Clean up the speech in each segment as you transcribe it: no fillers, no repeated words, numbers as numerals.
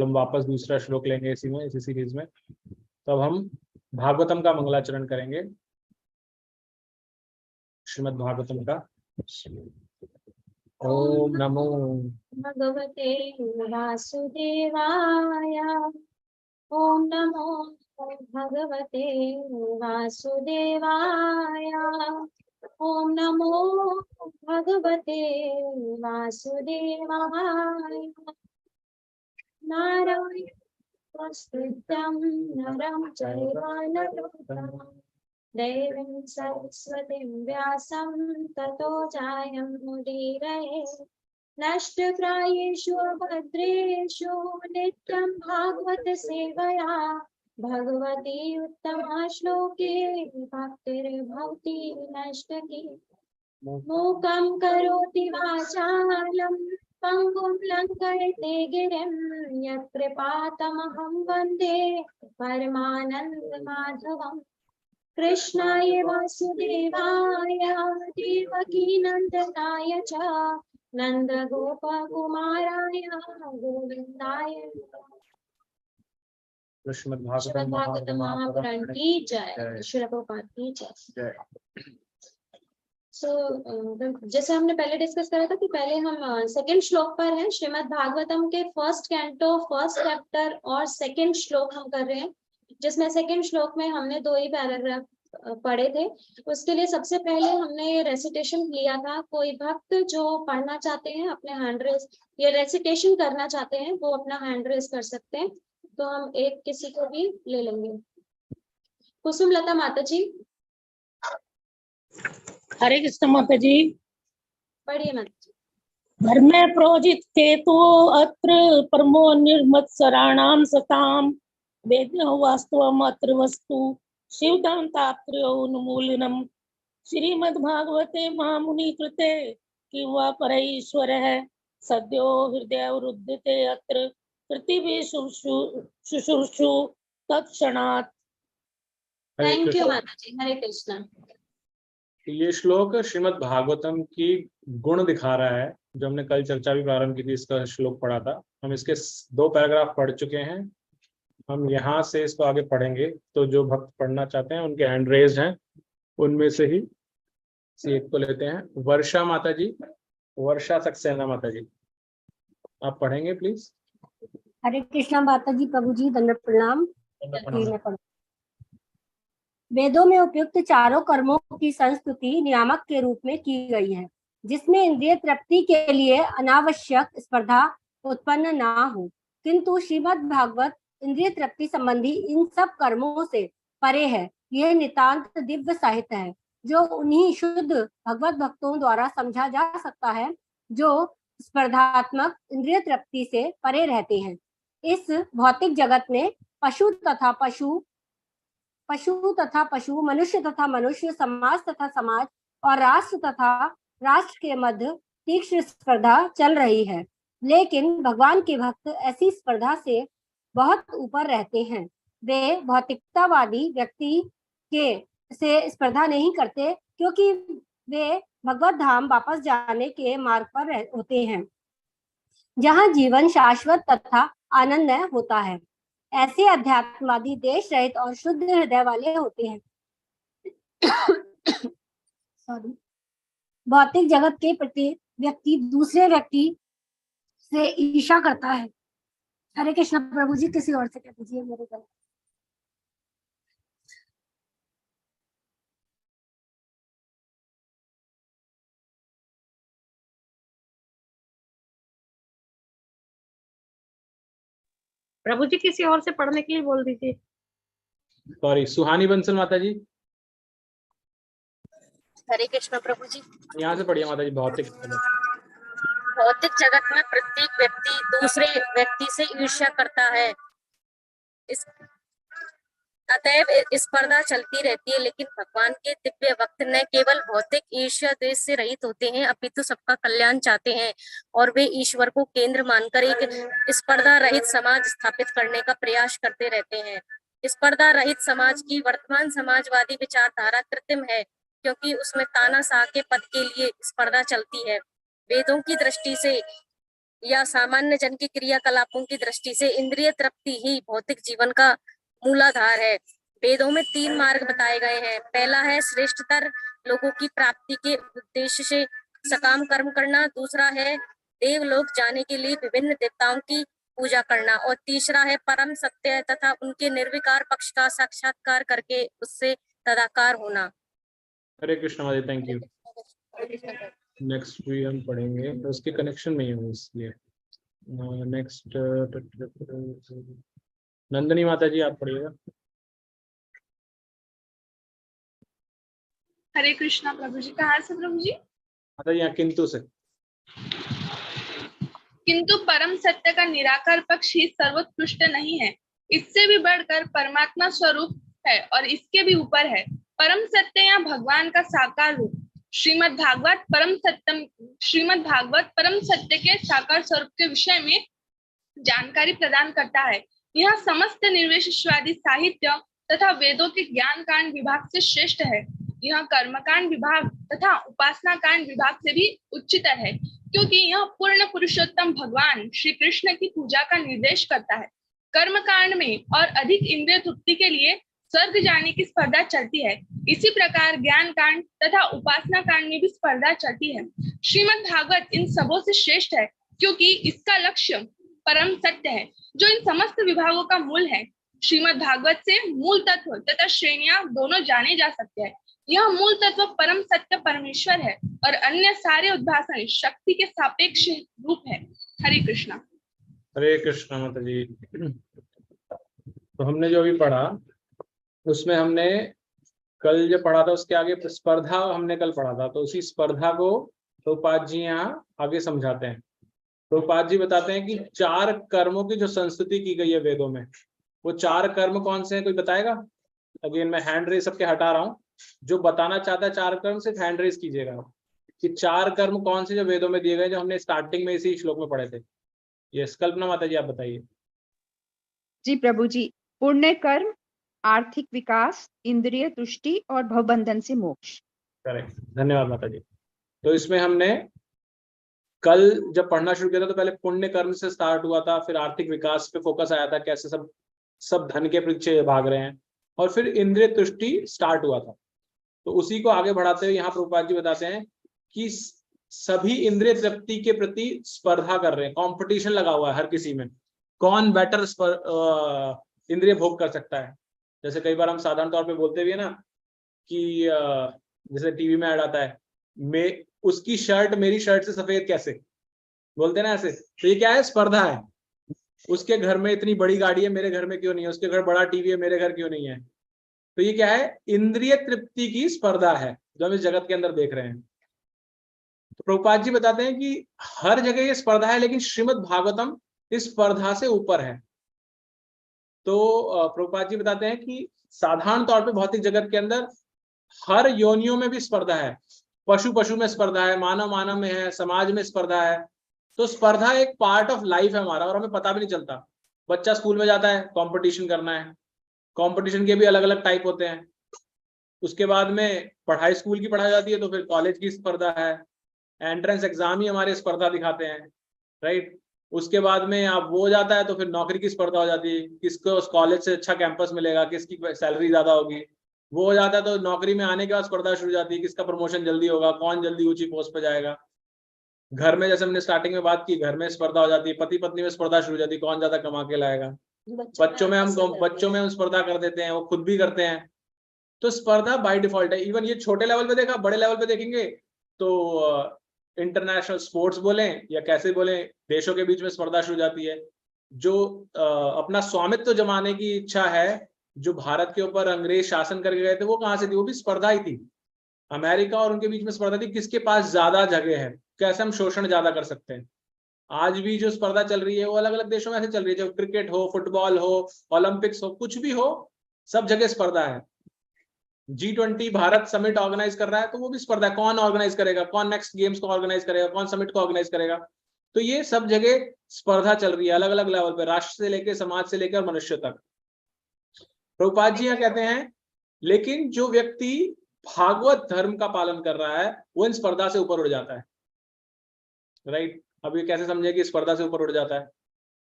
हम वापस दूसरा श्लोक लेंगे इसी सीरीज में। तो अब हम भागवतम का मंगलाचरण करेंगे, श्रीमद् भागवतम का। ओम नमो भगवते वासुदेवाय। ओम नमो भगवते वासुदेवाय। ओम नमो भगवते वासुदेवाय। नारायण नमस्कृत्यं नरं चैव नरोत्तमं देवीं सरस्वतीं व्यासं ततो जयमुदीरये। नष्टप्रायेषु भद्रेषु नित्यं भागवत सेवया भगवती उत्तमा श्लोके भक्तिर्भवति नष्टकी। मूकं करोति वाचालं पङ्गुं लङ्घयते गिरिं यत्कृपातमहं वन्दे परमानन्दमाधवम्। कृष्णाय वासुदेवाय देवकीनन्दनाय च नन्दगोपकुमाराय गोविन्दाय श्रीमद् भागवतम महापुराण की जय। श्री प्रभुपाद की जय। जैसे हमने पहले डिस्कस करा था कि पहले हम सेकंड श्लोक पर हैं, श्रीमद् भागवतम के फर्स्ट कैंटो फर्स्ट चैप्टर और सेकंड श्लोक हम कर रहे हैं, जिसमें सेकंड श्लोक में हमने 2 ही पैराग्राफ पढ़े थे। उसके लिए सबसे पहले हमने ये रेसिटेशन लिया था। कोई भक्त जो पढ़ना चाहते हैं अपने हैंड रेस, ये रेसिटेशन करना चाहते हैं, वो अपना हैंड रेस कर सकते हैं। तो हम एक किसी को भी ले लेंगे। कुसुम लता माता जी। हरे कृष्ण माता जी। पढ़िए माता जी। धर्मे प्रोजित केतु अत्र परमो निर्मत्सराणाम सताम वेद्यो वास्तवम अत्र वस्तु शिवदान्तात्र्योन्मूलनम श्रीमद्भागवते महामुनि कृते किंवा परईश्वरः सद्यो हृदय रुद्यते अत्र पृथिवी शुश्रूषु तत्क्षणात्। थैंक यू माता जी। हरे कृष्ण। ये श्लोक श्रीमद् भागवतम की गुण दिखा रहा है, जो हमने कल चर्चा भी प्रारंभ की थी। इसका श्लोक पढ़ा था, हम इसके 2 पैराग्राफ पढ़ चुके हैं। हम यहाँ से इसको आगे पढ़ेंगे। तो जो भक्त पढ़ना चाहते हैं उनके हैंड रेज हैं, उनमें से ही एक को लेते हैं। वर्षा माता जी, वर्षा सक्सेना माता जी, आप पढ़ेंगे प्लीज। हरे कृष्णा माता जी। प्रभु जी दंडवत प्रणाम। वेदों में उपयुक्त चारों कर्मों की संस्तुति नियामक के रूप में की गई है, जिसमें इंद्रिय तृप्ति के लिए अनावश्यक स्पर्धा उत्पन्न ना हो। किंतु श्रीमद् भागवत इंद्रिय तृप्ति संबंधी इन सब कर्मों से परे है। यह नितांत दिव्य साहित्य है, जो उन्हीं शुद्ध भगवत भक्तों द्वारा समझा जा सकता है जो स्पर्धात्मक इंद्रिय तृप्ति से परे रहते हैं। इस भौतिक जगत में पशु तथा पशु, मनुष्य तथा मनुष्य, समाज तथा समाज और राष्ट्र तथा राष्ट्र के मध्य तीक्ष्ण स्पर्धा चल रही है। लेकिन भगवान के भक्त ऐसी स्पर्धा से बहुत ऊपर रहते हैं। वे भौतिकतावादी व्यक्ति से स्पर्धा नहीं करते, क्योंकि वे भगवत धाम वापस जाने के मार्ग पर होते हैं, जहाँ जीवन शाश्वत तथा आनंदमय होता है। ऐसे अध्यात्मवादी देश रहित और शुद्ध हृदय वाले होते हैं। भौतिक जगत के प्रति व्यक्ति दूसरे व्यक्ति से ईर्ष्या करता है। हरे कृष्ण प्रभु जी। किसी और से कह दीजिए मेरे गले। प्रभु जी किसी और से पढ़ने के लिए बोल दीजिए। सॉरी, सुहानी बंसल माता जी। हरे कृष्ण प्रभु जी। यहाँ से पढ़िए माता जी। भौतिक जगत में प्रत्येक व्यक्ति दूसरे व्यक्ति से ईर्ष्या करता है। अतएव स्पर्धा चलती रहती है। लेकिन भगवान के दिव्य भक्त न केवल भौतिक ईर्ष्या द्वेष से रहित होते हैं, अपितु सबका कल्याण चाहते हैं और वे ईश्वर को केंद्र मानकर एक स्पर्धा रहित समाज स्थापित करने का प्रयास करते रहते हैं। स्पर्धा रहित समाज की वर्तमान समाजवादी विचारधारा कृत्रिम है, क्योंकि उसमें तानाशाह के पद के लिए स्पर्धा चलती है। वेदों की दृष्टि से या सामान्य जन की क्रियाकलापों की दृष्टि से इंद्रिय तृप्ति ही भौतिक जीवन का मूलाधार है। वेदों में 3 मार्ग बताए गए हैं। पहला है श्रेष्ठतर लोगों की प्राप्ति के उद्देश्य से सकाम कर्म करना, दूसरा है देवलोक जाने के लिए विभिन्न देवताओं की पूजा करना, और तीसरा है परम सत्य तथा उनके निर्विकार पक्ष का साक्षात्कार करके उससे तदाकार होना। हरे कृष्ण माता जी, थैंक यू। नेक्स्ट भी हम पढ़ेंगे, तो उसके कनेक्शन में ही हूँ इसलिए। नेक्स्ट नंदनी माता जी आप पढ़िएगा। हरे कृष्णा प्रभु जी। कहाँ से प्रभु जी? माता जी यहाँ किंतु से। किंतु परम सत्य का निराकार पक्ष ही सर्वोत्कृष्ट नहीं है, इससे भी बढ़कर परमात्मा स्वरूप है और इसके भी ऊपर है। परम सत्य या भगवान का साकार रूप। श्रीमद् भागवत परम सत्य के साकार स्वरूप के विषय में जानकारी प्रदान करता है। यह समस्त निर्विशेषवादी साहित्य तथा वेदों के ज्ञान कांड विभाग से श्रेष्ठ है। यह कर्मकांड विभाग तथा उपासना कांड विभाग से भी उच्चतर है, क्योंकि यह पूर्ण पुरुषोत्तम भगवान श्री कृष्ण की पूजा का निर्देश करता है। कर्म कांड में और अधिक इंद्रिय तृप्ति के लिए स्वर्ग जाने की स्पर्धा चलती है। इसी प्रकार ज्ञान कांड तथा उपासना कांड में भी स्पर्धा चलती है। श्रीमद् भागवत इन सबों से श्रेष्ठ है, क्योंकि इसका लक्ष्य परम सत्य है, जो इन समस्त विभागों का मूल है। श्रीमद् भागवत से मूल तत्व तथा श्रेणियां दोनों जाने जा सकते हैं। यह मूल तत्व परम सत्य परमेश्वर है और अन्य सारे उद्भासन शक्ति के सापेक्ष रूप है। हरे कृष्णा। हरे कृष्णा माता जी। तो हमने जो भी पढ़ा उसमें हमने कल जो पढ़ा था उसके आगे स्पर्धा हमने कल पढ़ा था, तो उसी स्पर्धा को प्रभुपाद जी यहाँ आगे समझाते हैं। प्रभुपाद जी बताते हैं कि 4 कर्मों की जो संस्तुति की गई है वेदों में, वो 4 कर्म कौन से हैं, कोई बताएगा? अगेन मैं हैंड रेस सबके हटा रहा हूँ, जो बताना चाहता है 4 कर्म सिर्फ हैंड रेस कीजिएगा कि 4 कर्म कौन से जो वेदों में दिए गए, जो हमने स्टार्टिंग में इसी श्लोक में पढ़े थे। यस, कल्पना माता जी आप बताइए। जी प्रभु जी, पुण्य कर्म, आर्थिक विकास, इंद्रिय तुष्टि और भवबंधन से मोक्ष। करेक्ट, धन्यवाद माता जी। तो इसमें हमने कल जब पढ़ना शुरू किया था तो पहले पुण्य कर्म से स्टार्ट हुआ था, फिर आर्थिक विकास पे फोकस आया था, कैसे सब धन के पीछे भाग रहे हैं, और फिर इंद्रिय तुष्टि स्टार्ट हुआ था। तो उसी को आगे बढ़ाते हुए यहाँ प्रभुपाद जी बताते हैं कि सभी इंद्रिय तृप्ति के प्रति स्पर्धा कर रहे हैं, कंपटीशन लगा हुआ है हर किसी में, कौन बेटर इंद्रिय भोग कर सकता है। जैसे कई बार हम साधारण तौर पे बोलते भी है ना कि जैसे टीवी में ऐड आता है, उसकी शर्ट मेरी शर्ट से सफेद कैसे, बोलते ना ऐसे। तो ये क्या है? स्पर्धा है। उसके घर में इतनी बड़ी गाड़ी है, मेरे घर में क्यों नहीं है? उसके घर बड़ा टीवी है, मेरे घर क्यों नहीं है? तो ये क्या है? इंद्रिय तृप्ति की स्पर्धा है जो हम इस जगत के अंदर देख रहे हैं। तो प्रभुपाद जी बताते हैं कि हर जगह ये स्पर्धा है, लेकिन श्रीमद् भागवतम इस स्पर्धा से ऊपर है। तो प्रभुपाद जी बताते हैं कि साधारण तौर पे भौतिक जगत के अंदर हर योनियों में भी स्पर्धा है, पशु में स्पर्धा है, मानव में है, समाज में स्पर्धा है। तो स्पर्धा एक पार्ट ऑफ लाइफ है हमारा, और हमें पता भी नहीं चलता। बच्चा स्कूल में जाता है, कंपटीशन करना है, कंपटीशन के भी अलग अलग टाइप होते हैं। उसके बाद में पढ़ाई स्कूल की पढ़ाई जाती है, तो फिर कॉलेज की स्पर्धा है, एंट्रेंस एग्जाम ही हमारे स्पर्धा दिखाते हैं, राइट। उसके बाद में आप वो जाता है तो फिर नौकरी की स्पर्धा हो जाती है, किसको उस कॉलेज से अच्छा कैंपस मिलेगा, किसकी सैलरी ज्यादा होगी। वो हो जाता है तो नौकरी में आने के बाद स्पर्धा शुरू हो जाती है, किसका प्रमोशन जल्दी होगा, कौन जल्दी ऊंची पोस्ट पे जाएगा। घर में जैसे हमने स्टार्टिंग में बात की, घर में स्पर्धा हो जाती है, पति पत्नी में स्पर्धा शुरू हो जाती है, कौन ज्यादा कमा के लाएगा। बच्चों में हम स्पर्धा कर देते हैं, वो खुद भी करते हैं। तो स्पर्धा बाय डिफॉल्ट है। इवन ये छोटे लेवल पे देखा, बड़े लेवल पे देखेंगे तो इंटरनेशनल स्पोर्ट्स बोलें या कैसे बोलें, देशों के बीच में स्पर्धा शुरू हो जाती है। जो अपना स्वामित्व जमाने की इच्छा है, जो भारत के ऊपर अंग्रेज शासन करके गए थे, वो कहाँ से थी? वो भी स्पर्धा ही थी। अमेरिका और उनके बीच में स्पर्धा थी, किसके पास ज्यादा जगह है, कैसे हम शोषण ज्यादा कर सकते हैं। आज भी जो स्पर्धा चल रही है वो अलग अलग देशों में ऐसे चल रही है, जो क्रिकेट हो, फुटबॉल हो, ओलंपिक्स हो, कुछ भी हो, सब जगह स्पर्धा है। G20 भारत समिट ऑर्गेनाइज कर रहा है, तो वो भी स्पर्धा है, कौन ऑर्गेनाइज करेगा, कौन नेक्स्ट गेम्स को ऑर्गेनाइज करेगा, कौन समिट को ऑर्गेनाइज करेगा। तो ये सब जगह स्पर्धा चल रही है, अलग अलग लेवल पे, राष्ट्र से लेकर, समाज से लेकर मनुष्य तक। प्रभुपाद जी यहाँ कहते हैं, लेकिन जो व्यक्ति भागवत धर्म का पालन कर रहा है वो इन स्पर्धा से ऊपर उड़ जाता है, राइट। अब ये कैसे समझे कि स्पर्धा से ऊपर उठ जाता है,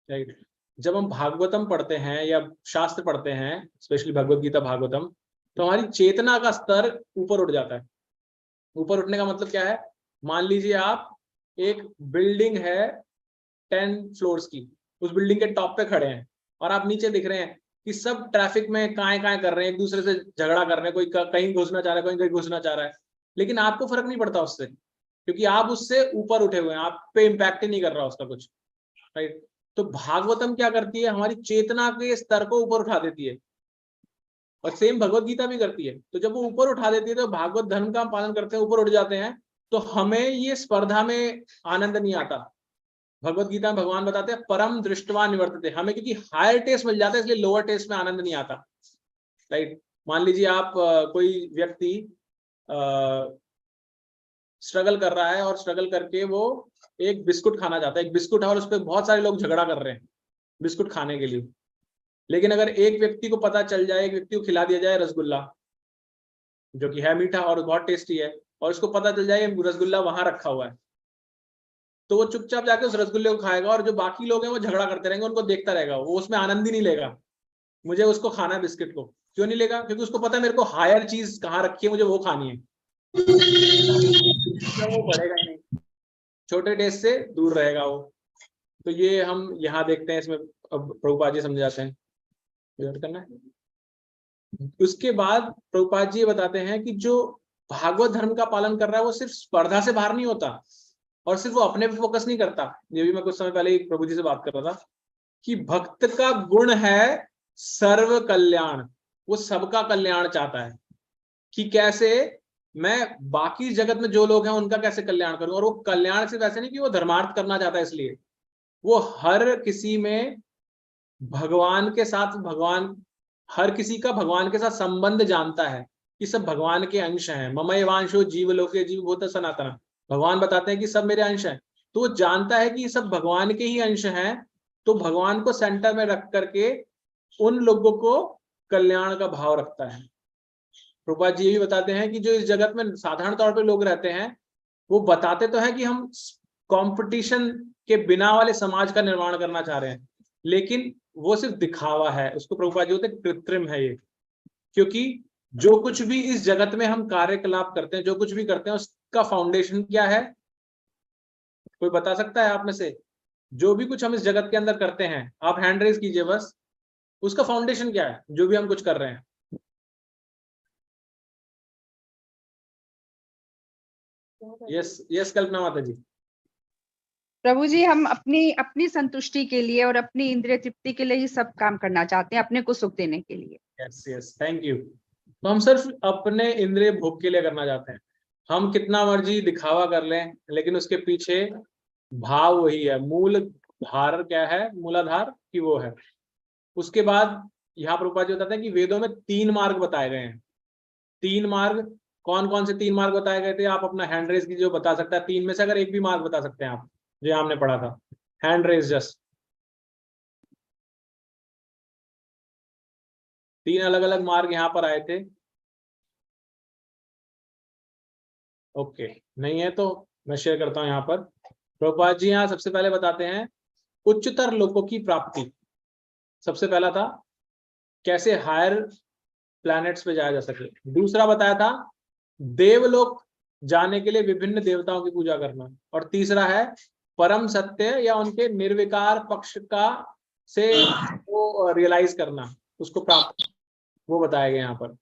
राइट। जब हम भागवतम पढ़ते हैं या शास्त्र पढ़ते हैं, स्पेशली भगवत गीता भागवतम, तो हमारी चेतना का स्तर ऊपर उठ जाता है। ऊपर उठने का मतलब क्या है? मान लीजिए आप, एक बिल्डिंग है 10 फ्लोर्स की, उस बिल्डिंग के टॉप पे खड़े हैं और आप नीचे दिख रहे हैं कि सब ट्रैफिक में काएं कर रहे हैं, एक दूसरे से झगड़ा कर रहे हैं, कोई कहीं घुसना चाह रहा है, कोई कहीं घुसना चाह रहा है, लेकिन आपको फर्क नहीं पड़ता उससे, क्योंकि आप उससे ऊपर उठे हुए हैं, आप पे इम्पैक्ट ही नहीं कर रहा उसका कुछ, राइट। तो भागवतम क्या करती है? हमारी चेतना के स्तर को ऊपर उठा देती है, और सेम भगवत गीता भी करती है। तो जब वो ऊपर उठा देती है तो भागवत धर्म का हम पालन करते हैं, ऊपर उठ जाते हैं, तो हमें ये स्पर्धा में आनंद नहीं आता। भगवत गीता में भगवान बताते हैं परम दृष्टवा निवर्तते, हमें क्योंकि हायर टेस्ट मिल जाता है इसलिए लोअर टेस्ट में आनंद नहीं आता, राइट। मान लीजिए आप कोई व्यक्ति स्ट्रगल कर रहा है और स्ट्रगल करके वो एक बिस्कुट खाना चाहता है, एक बिस्कुट है और उस पर बहुत सारे लोग झगड़ा कर रहे हैं बिस्कुट खाने के लिए, लेकिन अगर एक व्यक्ति को पता चल जाए, एक व्यक्ति को खिला दिया जाए रसगुल्ला, जो कि है मीठा और बहुत टेस्टी है, और उसको पता चल जाए रसगुल्ला वहां रखा हुआ है, तो वो चुपचाप जाके उस रसगुल्ले को खाएगा, और जो बाकी लोग हैं वो झगड़ा करते रहेंगे, उनको देखता रहेगा, वो उसमें आनंद ही नहीं लेगा। मुझे उसको खाना है बिस्किट को, क्यों नहीं लेगा? क्योंकि उसको पता है मेरे को हायर चीज कहाँ रखी है, मुझे वो खानी है, वो बढ़ेगा ही नहीं, छोटे टेस्ट से दूर रहेगा वो। तो ये हम यहाँ देखते हैं, इसमें अब प्रभुपाद जी समझाते हैं, करना है। उसके बाद प्रभुपाद जी बताते हैं कि जो भागवत धर्म का पालन कर रहा है वो सिर्फ स्पर्धा से बाहर नहीं होता, और सिर्फ वो अपने पे फोकस नहीं करता। ये भी मैं कुछ समय पहले ही प्रभु जी से बात कर रहा था कि भक्त का गुण है सर्व कल्याण, वो सबका कल्याण चाहता है कि कैसे मैं बाकी जगत में जो लोग हैं उनका कैसे कल्याण करूं। और वो कल्याण सिर्फ ऐसे नहीं कि वो धर्मार्थ करना चाहता है, इसलिए वो हर किसी में भगवान के साथ, भगवान हर किसी का भगवान के साथ संबंध जानता है कि सब भगवान के अंश हैं। ममैवांशो जीवलोके जीवभूत सनातन, भगवान बताते हैं कि सब मेरे अंश हैं, तो वो जानता है कि सब भगवान के ही अंश हैं। तो भगवान को सेंटर में रख करके उन लोगों को कल्याण का भाव रखता है। प्रभुपाद जी ये भी बताते हैं कि जो इस जगत में साधारण तौर पे लोग रहते हैं, वो बताते तो है कि हम कंपटीशन के बिना वाले समाज का निर्माण करना चाह रहे हैं, लेकिन वो सिर्फ दिखावा है, उसको प्रभुपाद जी बोलते हैं कृत्रिम है ये। क्योंकि जो कुछ भी इस जगत में हम कार्यकलाप करते हैं, जो कुछ भी करते हैं, उसका फाउंडेशन क्या है? कोई बता सकता है आप में से? जो भी कुछ हम इस जगत के अंदर करते हैं, आप हैंड रेज कीजिए बस, उसका फाउंडेशन क्या है जो भी हम कुछ कर रहे हैं? यस यस कल्पना माता जी। प्रभु जी, हम अपनी अपनी संतुष्टि के लिए और अपनी इंद्रिय तृप्ति के लिए ही सब काम करना चाहते हैं, अपने को सुख देने के लिए। Yes yes, thank you. तो हम सिर्फ अपने इंद्रिय भोग के लिए करना चाहते हैं। हम कितना मर्जी दिखावा कर लें, लेकिन उसके पीछे भाव वही है, मूल धार क्या है, मूलाधार की वो है। उसके बाद यहाँ प्रभुपाद जी बताते हैं कि वेदों में 3 मार्ग बताए गए हैं। 3 मार्ग, कौन कौन से 3 मार्ग बताए गए थे? आप अपना हैंड रेज की जो बता सकता है 3 में से, अगर एक भी मार्ग बता सकते हैं आप जो हमने पढ़ा था, हैंड रेज जस्ट। 3 अलग अलग मार्ग यहाँ पर आए थे। ओके, नहीं है तो मैं शेयर करता हूं यहाँ पर। प्रभुपाद जी यहाँ सबसे पहले बताते हैं उच्चतर लोकों की प्राप्ति। सबसे पहला था कैसे हायर प्लैनेट्स पे जाया जा सके। दूसरा बताया था देवलोक जाने के लिए विभिन्न देवताओं की पूजा करना। और तीसरा है परम सत्य या उनके निर्विकार पक्ष का से वो रियलाइज करना, उसको प्राप्त, वो बताया गया यहाँ पर।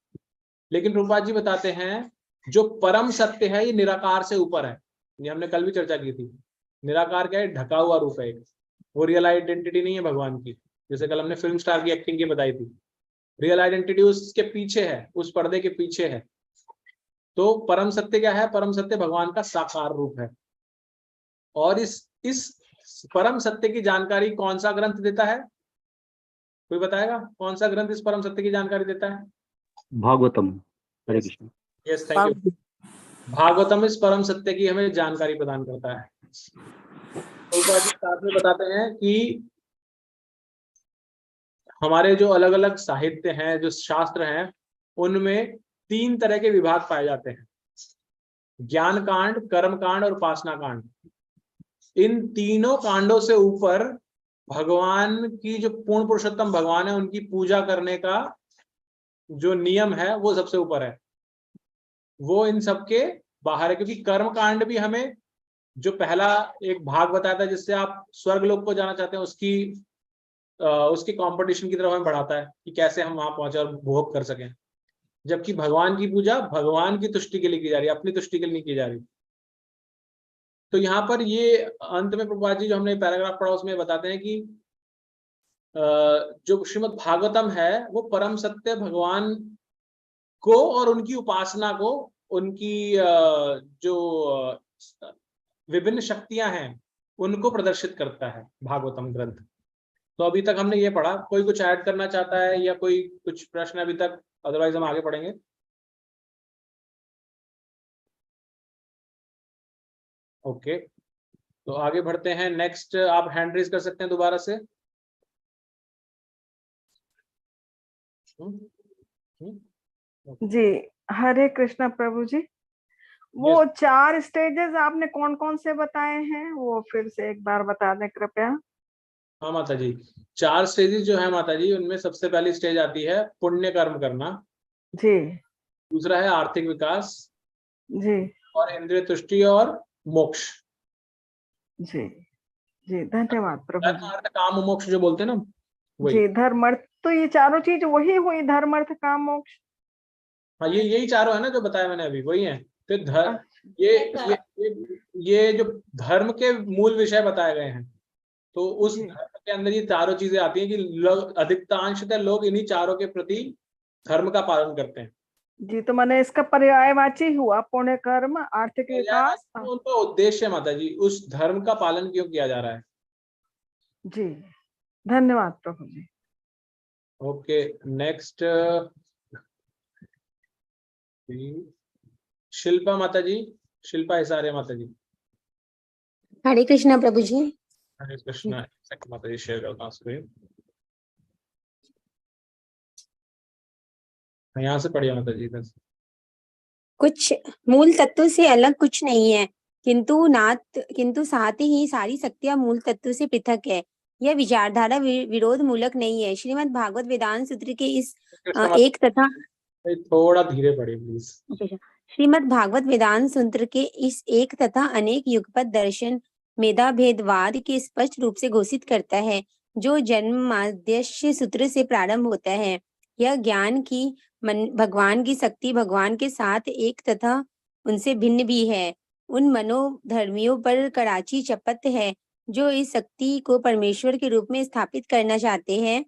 लेकिन प्रभुपाद जी बताते हैं जो परम सत्य है ये निराकार से ऊपर है। ये हमने कल भी चर्चा की थी। निराकार क्या है? ढका हुआ रूप है एक, वो रियल आइडेंटिटी नहीं है भगवान की। जैसे कल हमने फिल्म स्टार की एक्टिंग की बताई थी, रियल आइडेंटिटी उसके पीछे है, उस पर्दे के पीछे है। तो परम सत्य क्या है? परम सत्य भगवान का साकार रूप है। और इस परम सत्य की जानकारी कौन सा ग्रंथ देता है? कोई बताएगा कौन सा ग्रंथ इस परम सत्य की जानकारी देता है? Bhagavatam. Hare Krishna. Yes, thank you. Bhagavatam इस परम सत्य की हमें जानकारी प्रदान करता है। तो साथ में बताते हैं कि हमारे जो अलग अलग साहित्य हैं, जो शास्त्र हैं, उनमें 3 तरह के विभाग पाए जाते हैं, ज्ञान कांड, कर्म कांड और उपासना कांड। इन तीनों कांडों से ऊपर भगवान की जो पूर्ण पुरुषोत्तम भगवान है उनकी पूजा करने का जो नियम है वो सबसे ऊपर है, वो इन सबके बाहर है। क्योंकि कर्म कांड भी हमें जो पहला एक भाग बताया था जिससे आप स्वर्ग लोक को जाना चाहते हैं उसकी कंपटीशन की तरफ हमें बढ़ाता है कि कैसे हम वहां पहुंचे और भोग कर सकें, जबकि भगवान की पूजा भगवान की तुष्टि के लिए की जा रही है, अपनी तुष्टि के लिए नहीं की जा रही। तो यहाँ पर ये अंत में प्रभुपाद जी जो हमने पैराग्राफ पढ़ा उसमें बताते हैं कि जो श्रीमद् भागवतम है वो परम सत्य भगवान को और उनकी उपासना को, उनकी जो विभिन्न शक्तियां हैं उनको प्रदर्शित करता है भागवतम ग्रंथ। तो अभी तक हमने ये पढ़ा, कोई कुछ ऐड करना चाहता है या कोई कुछ प्रश्न अभी तक, अदरवाइज हम आगे पढ़ेंगे। ओके, तो आगे बढ़ते हैं। नेक्स्ट आप हैंड रेज कर सकते हैं दोबारा से। जी, हरे कृष्णा प्रभु जी। वो Yes. 4 स्टेजेस आपने कौन कौन से बताए हैं, वो फिर से एक बार बता दें कृपया। हाँ माता जी, 4 स्टेजेस जो है माता जी, उनमें सबसे पहली स्टेज आती है पुण्य कर्म करना जी। दूसरा है आर्थिक विकास जी और इंद्रिय तुष्टि और मोक्ष। जी जी, धन्यवाद प्रभु जी। अर्थ काम मोक्ष जो बोलते हैं ना, वही। जी, धर्म अर्थ, तो ये चारों चीज वही हुई, धर्म अर्थ काम मोक्ष। हाँ, यही चारों है ना जो बताया मैंने अभी, वही है। फिर धर्म, ये जो धर्म के मूल विषय बताए गए हैं, तो उस धर्म के अंदर ये चारों चीजें आती हैं कि लोग अधिकांशतः लोग इन्हीं चारों के प्रति धर्म का पालन करते हैं। जी, तो मैंने इसका पर्यायवाची हुआ पुण्य कर्म, आर्थिक विकास। उनका उद्देश्य माता जी, उस धर्म का पालन क्यों किया जा रहा है। जी, धन्यवाद प्रभु जी। ओके, नेक्स्ट शिल्पा माता जी, शिल्पा हिसारे माता जी। हरे कृष्णा प्रभु जी। हरे कृष्णा। माता जी शेयर करता हूँ स्क्रीन, यहाँ से पढ़िए माता जी। बस कुछ मूल तत्व से अलग कुछ नहीं है, किंतु साथ ही सारी शक्तियां मूल तत्व से पृथक है। यह विचारधारा विरोध मूलक नहीं है। श्रीमद् भागवत वेदांत सूत्र के इस एक तथा थोड़ा धीरे पढ़िए प्लीज। श्रीमद् भागवत वेदांत सूत्र के इस एक तथा अनेक युगपत दर्शन मेधा भेदवाद के स्पष्ट रूप से घोषित करता है, जो जन्माद्यस्य सूत्र से प्रारंभ होता है। यह ज्ञान की भगवान की शक्ति भगवान के साथ एक तथा उनसे भिन्न भी है। उन मनोधर्मियों पर कराची चपत है जो इस शक्ति को परमेश्वर के रूप में स्थापित करना चाहते हैं।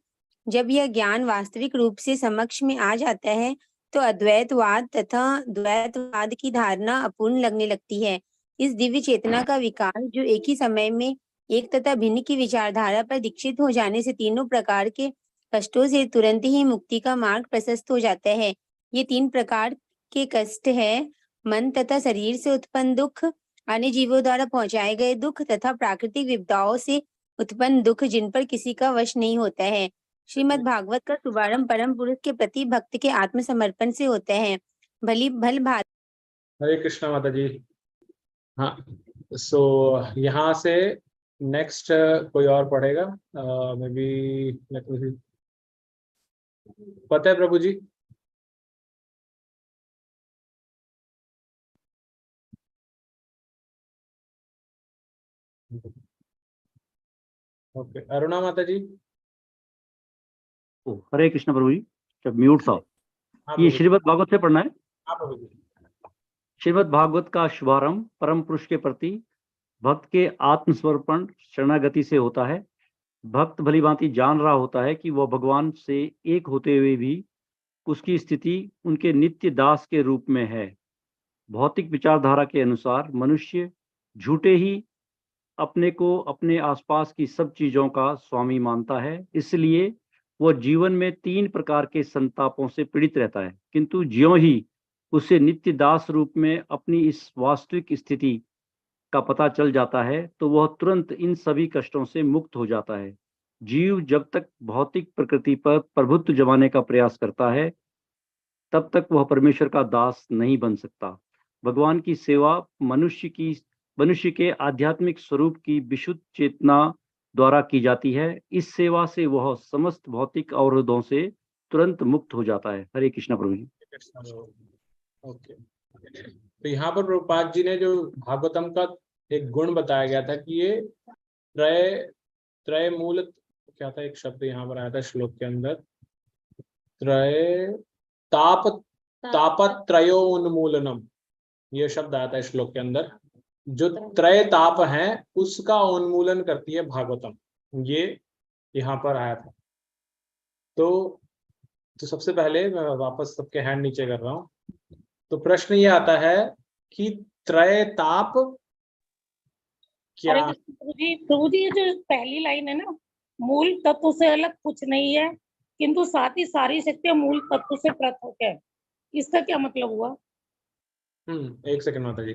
जब यह ज्ञान वास्तविक रूप से समक्ष में आ जाता है तो अद्वैतवाद तथा द्वैतवाद की धारणा अपूर्ण लगने लगती है। इस दिव्य चेतना का विकास, जो एक ही समय में एक तथा भिन्न की विचारधारा पर दीक्षित हो जाने से तीनों प्रकार के कष्टों से तुरंत ही मुक्ति का मार्ग प्रशस्त हो जाता है। ये 3 प्रकार के कष्ट है: मन तथा शरीर से उत्पन्न दुख, अन्य जीवों द्वारा पहुंचाए गए दुख तथा प्राकृतिक विपदाओं से उत्पन्न दुख जिन पर किसी का वश नहीं होता है। श्रीमद् भागवत का शुभारंभ परम पुरुष के प्रति भक्त के आत्मसमर्पण से होता है। भल भात। हरे कृष्णा माता जी। हाँ, सो यहाँ से नेक्स्ट कोई और पढ़ेगा, मे बी पता है प्रभु जी। ओके, अरुणा माता जी। ओ, हरे कृष्ण प्रभु जी। जब म्यूट था, ये श्रीमद् भागवत से पढ़ना है। हाँ प्रभु जी। श्रीमद् भागवत का शुभारंभ परम पुरुष के प्रति भक्त के आत्मसमर्पण शरणागति से होता है। भक्त भली भांति जान रहा होता है कि वह भगवान से एक होते हुए भी उसकी स्थिति उनके नित्य दास के रूप में है। भौतिक विचारधारा के अनुसार मनुष्य झूठे ही अपने को अपने आसपास की सब चीजों का स्वामी मानता है, इसलिए वह जीवन में 3 प्रकार के संतापों से पीड़ित रहता है। किंतु ज्यों ही उसे नित्य दास रूप में अपनी इस वास्तविक स्थिति का पता चल जाता है तो वह तुरंत इन सभी कष्टों से मुक्त हो जाता है। जीव जब तक भौतिक प्रकृति पर प्रभुत्व जमाने का प्रयास करता है तब तक वह परमेश्वर का दास नहीं बन सकता। भगवान की सेवा मनुष्य की मनुष्य के आध्यात्मिक स्वरूप की विशुद्ध चेतना द्वारा की जाती है। इस सेवा से वह समस्त भौतिक अवरोधों से तुरंत मुक्त हो जाता है। हरे कृष्णा प्रभु जी। ओके, तो यहाँ पर प्रभुपाद जी ने जो भागवतम का एक गुण बताया गया था कि ये त्रय त्रय मूल, क्या था एक शब्द यहाँ पर आया था श्लोक के अंदर, त्रय ताप तापत्रयो उन्मूलनम, ये शब्द आया था श्लोक के अंदर। जो त्रय ताप है उसका उन्मूलन करती है भागवतम, ये यहाँ पर आया था। तो सबसे पहले मैं वापस सबके हैंड नीचे कर रहा हूँ। तो प्रश्न ये आता है कि त्रय ताप क्या? अरे प्रभु जी ये जो पहली लाइन है ना, मूल तत्व से अलग कुछ नहीं है किंतु साथ ही सारी शक्तियां मूल तत्व से पृथक है, इसका क्या मतलब हुआ? एक सेकंड माता जी,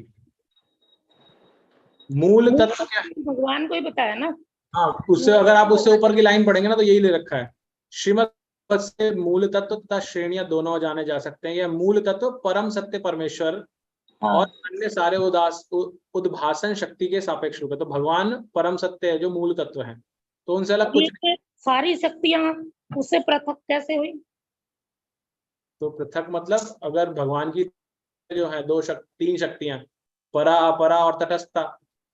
मूल तत्व क्या है? भगवान को ही बताया ना। हाँ, उससे अगर आप उससे ऊपर की लाइन पढ़ेंगे ना तो यही ले रखा है, श्रीमद् से मूल तत्व तथा श्रेणियां दोनों जाने जा सकते हैं। यह मूल तत्व परम सत्य परमेश्वर और अन्य सारे उद्भासन शक्ति के सापेक्ष रूप है। तो भगवान परम सत्य है जो मूल तत्व है, तो उनसे अलग कुछ नहीं। सारी शक्तियां उससे पृथक कैसे हुई? तो पृथक मतलब अगर भगवान की जो है तीन शक्तियां, परा अपरा और तटस्था,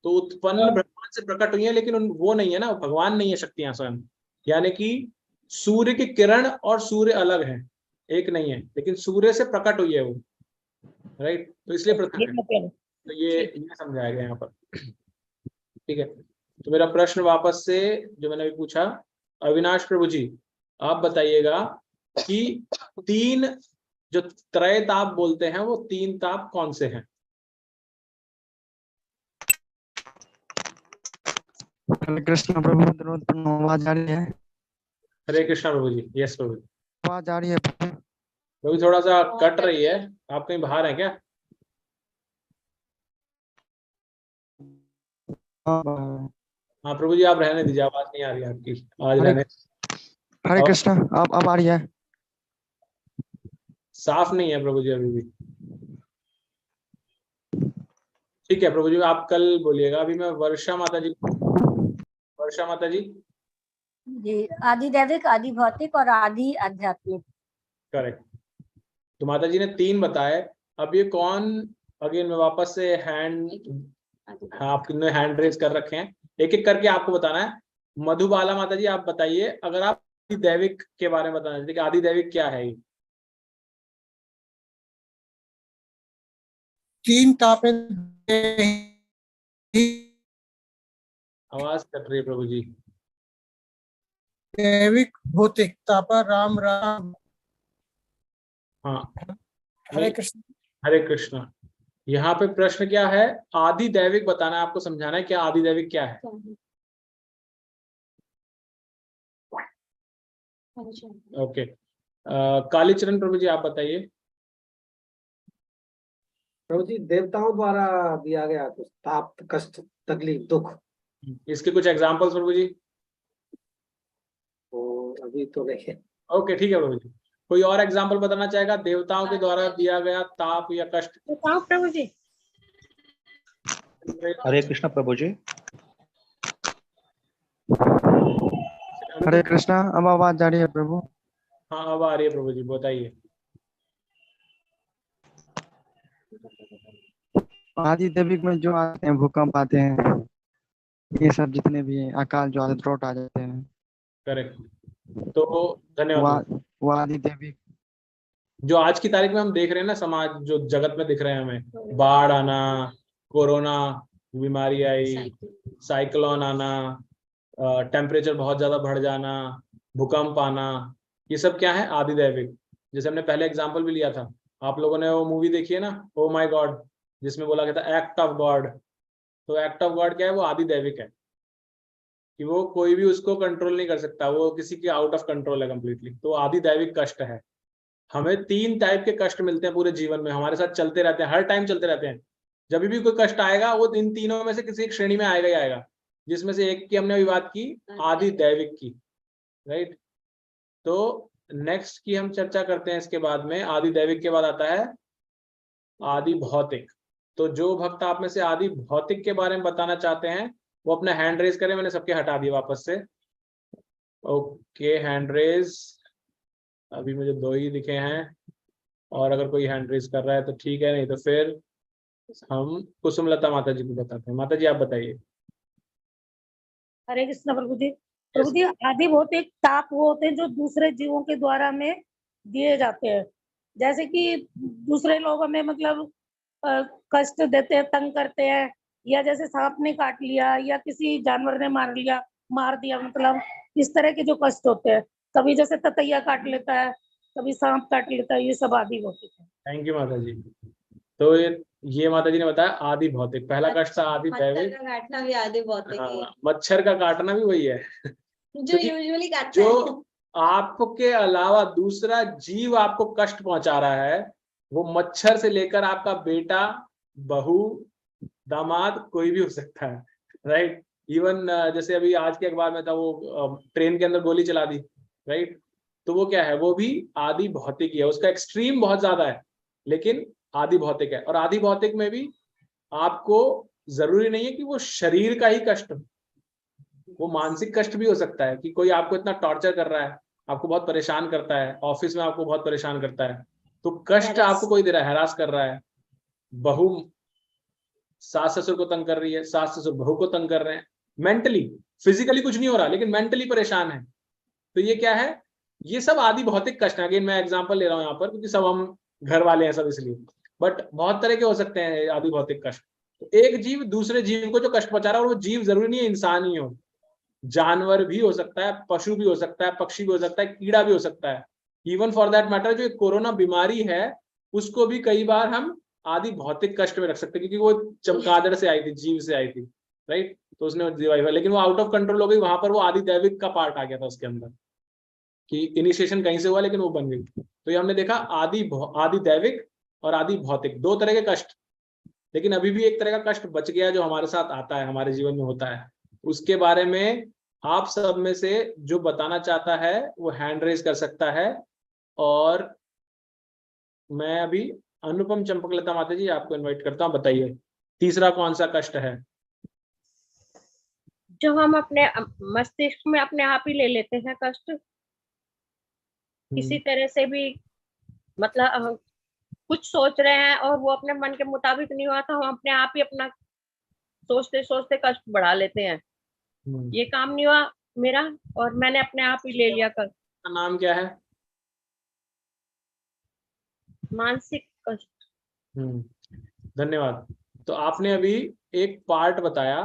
तो उत्पन्न भगवान से प्रकट हुई है, लेकिन वो नहीं है ना, भगवान नहीं है शक्तियां स्वयं। यानी कि सूर्य की किरण और सूर्य अलग है, एक नहीं है, लेकिन सूर्य से प्रकट हुई है वो, राइट? तो इसलिए पृथक है। तो ये समझाया गया यहाँ पर, ठीक है। तो मेरा प्रश्न वापस से जो मैंने अभी पूछा, अविनाश प्रभु जी आप बताइएगा कि तीन जो त्रय ताप बोलते हैं वो तीन ताप कौन से हैं? हरे कृष्ण प्रभु, आवाज आ रही है? हरे कृष्णा प्रभु जी। यस प्रभु, आवाज आ रही है प्रभु? थोड़ा सा कट रही है, आप कहीं बाहर हैं क्या? हाँ प्रभु जी, आप रहने दीजिए, आवाज नहीं आ रही है आपकी, आज रहने। हरे कृष्ण, अब आ रही है? साफ नहीं है प्रभु जी अभी भी। ठीक है प्रभु जी, आप कल बोलिएगा। अभी मैं वर्षा माता जी जी, आदि दैविक, आदि भौतिक और आदि आध्यात्मिक। करेक्ट। तो माता जी ने तीन बताए। अब ये कौन, अगेन मैं वापस से हैंड, हाँ आपने हैंड रेज कर रखे हैं, एक एक करके आपको बताना है। मधुबाला माता जी आप बताइए, अगर आप आदि दैविक के बारे में बताना चाहिए, आदि दैविक क्या है? तीन तापे, आवाज कट रही है प्रभु जी। दैविक भौतिक तापा राम राम। हाँ, हरे कृष्ण। हरे कृष्ण। यहाँ पे प्रश्न क्या है? आदि दैविक बताना है, आपको समझाना है क्या आदि दैविक क्या है। ओके, कालीचरण प्रभु जी आप बताइए। प्रभु जी, देवताओं द्वारा दिया गया कुछ ताप, कष्ट, तकलीफ, दुख। इसके कुछ एग्जांपल्स प्रभु जी? अभी तो नहीं है। ओके ठीक है प्रभु जी। कोई और एग्जांपल बताना चाहेगा देवताओं के द्वारा दिया गया ताप या कष्ट? प्रभु जी। हरे कृष्ण प्रभु जी। हरे कृष्णा, अब आवाज आ रही है प्रभु? हाँ अब आ रही है प्रभु जी, बताइए। आदि दैविक में जो आते हैं, भूकंप आते हैं, ये सब जितने भी हैं, अकाल ज्वाला द्रोट आ जाते हैं। करेक्ट। तो धन्यवाद। वो आदि दैविक जो आज की तारीख में हम देख रहे हैं ना, समाज जो जगत में दिख रहे हैं हमें, बाढ़ आना, कोरोना बीमारी आई, साइक्लोन आना, टेम्परेचर बहुत ज्यादा बढ़ जाना, भूकंप आना, ये सब क्या है? आदि दैविक। जैसे हमने पहले एग्जांपल भी लिया था, आप लोगों ने वो मूवी देखी है ना, ओ माय गॉड, जिसमें बोला गया था एक्ट ऑफ गॉड। तो एक्ट ऑफ गॉड क्या है? वो आदि दैविक है, कि वो कोई भी उसको कंट्रोल नहीं कर सकता, वो किसी की आउट ऑफ कंट्रोल है कंप्लीटली। तो आदि दैविक कष्ट है। हमें तीन टाइप के कष्ट मिलते हैं पूरे जीवन में, हमारे साथ चलते रहते हैं, हर टाइम चलते रहते हैं। जब भी कोई कष्ट आएगा वो इन तीनों में से किसी एक श्रेणी में आएगा ही आएगा, जिसमें से एक की हमने अभी बात की, आदि दैविक की, राइट। तो नेक्स्ट की हम चर्चा करते हैं इसके बाद में। आदि दैविक के बाद आता है आदि भौतिक। तो जो भक्त आप में से आदि भौतिक के बारे में बताना चाहते हैं वो अपना हैंड रेज करें। मैंने सबके हटा दिया वापस से। ओके, हैंड रेज अभी मुझे 2 ही दिखे हैं, और अगर कोई हैंड रेज कर रहा है तो ठीक है, नहीं तो फिर हम कुसुमलता माता जी को बताते हैं। माता जी आप बताइए। हरे कृष्ण प्रभु जी। प्रभु जी, आदि भौतिक ताप वो होते हैं जो दूसरे जीवों के द्वारा हमें दिए जाते हैं। जैसे कि दूसरे लोग हमें मतलब कष्ट देते हैं, तंग करते हैं, या जैसे सांप ने काट लिया या किसी जानवर ने मार दिया, मतलब इस तरह के जो कष्ट होते हैं। कभी जैसे ततैया काट लेता है, कभी सांप काट लेता है, ये सब आदि भौतिक है। थैंक यू माता जी। तो ये माता जी ने बताया आदि भौतिक। पहला कष्ट था आदि दैविक। मच्छर का काटना भी आदि भौतिक ही है, मच्छर का काटना भी वही है जो यूजुअली काटता है। जो आपके अलावा दूसरा जीव आपको कष्ट पहुंचा रहा है, वो मच्छर से लेकर आपका बेटा, बहू, दामाद, कोई भी हो सकता है, राइट। इवन जैसे अभी आज के अखबार में था वो ट्रेन के अंदर गोली चला दी, राइट। तो वो क्या है, वो भी आदि भौतिक ही है। उसका एक्सट्रीम बहुत ज्यादा है लेकिन आदि भौतिक है। और आदि भौतिक में भी आपको जरूरी नहीं है कि वो शरीर का ही कष्ट हो, वो मानसिक कष्ट भी हो सकता है कि कोई आपको इतना टॉर्चर कर रहा है, आपको बहुत परेशान करता है, ऑफिस में आपको बहुत परेशान करता है, तो कष्ट आपको कोई दे रहा है, हैरास कर रहा है। बहू सास ससुर को तंग कर रही है, सास ससुर बहू को तंग कर रहे हैं, मेंटली, फिजिकली कुछ नहीं हो रहा लेकिन मेंटली परेशान है। तो ये क्या है, ये सब आदि भौतिक कष्ट है। अगेन मैं एग्जांपल ले रहा हूँ यहाँ पर क्योंकि सब हम घर वाले हैं सब, इसलिए। बट बहुत तरह के हो सकते हैं आदि भौतिक कष्ट। तो एक जीव दूसरे जीव को जो कष्ट पहुंचा रहा है, और वो जीव जरूरी नहीं है इंसान ही हो, जानवर भी हो सकता है, पशु भी हो सकता है, पक्षी भी हो सकता है, कीड़ा भी हो सकता है। इवन फॉर दैट मैटर जो कोरोना बीमारी है उसको भी कई बार हम आदि भौतिक कष्ट में रख सकते हैं, क्योंकि वो चमगादड़ से आई थी, जीव से आई थी, राइट। तो उसने रिवाइव, लेकिन वो आउट ऑफ कंट्रोल हो गई। वहां पर वो आदि दैविक का पार्ट आ गया था उसके अंदर, कि इनिशिएशन कहीं से हुआ लेकिन वो बन गई। तो ये हमने देखा आदि दैविक और आदि भौतिक, 2 तरह के कष्ट। लेकिन अभी भी एक तरह का कष्ट बच गया जो हमारे साथ आता है, हमारे जीवन में होता है। उसके बारे में आप सब में से जो बताना चाहता है वो हैंड रेज कर सकता है। और मैं अभी अनुपम चंपकलता माता जी आपको इनवाइट करता हूँ। बताइए तीसरा कौन सा कष्ट है? जो हम अपने मस्तिष्क में अपने आप ही ले लेते हैं कष्ट, किसी तरह से भी, मतलब कुछ सोच रहे हैं और वो अपने मन के मुताबिक नहीं हुआ, तो हम अपने आप ही अपना सोचते सोचते कष्ट बढ़ा लेते हैं। ये काम नहीं हुआ मेरा और मैंने अपने आप ही ले लिया कष्ट। नाम क्या है? मानसिक कष्ट। धन्यवाद। तो आपने अभी एक पार्ट बताया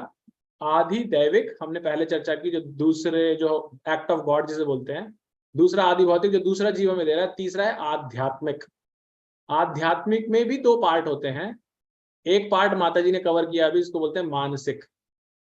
आदि दैविक, हमने पहले चर्चा की, जो दूसरे जो एक्ट ऑफ गॉड जिसे बोलते हैं। दूसरा आदि भौतिक जो दूसरा जीवन में दे रहा है। तीसरा है आध्यात्मिक। आध्यात्मिक में भी 2 पार्ट होते हैं। एक पार्ट माता जी ने कवर किया अभी, इसको बोलते हैं मानसिक,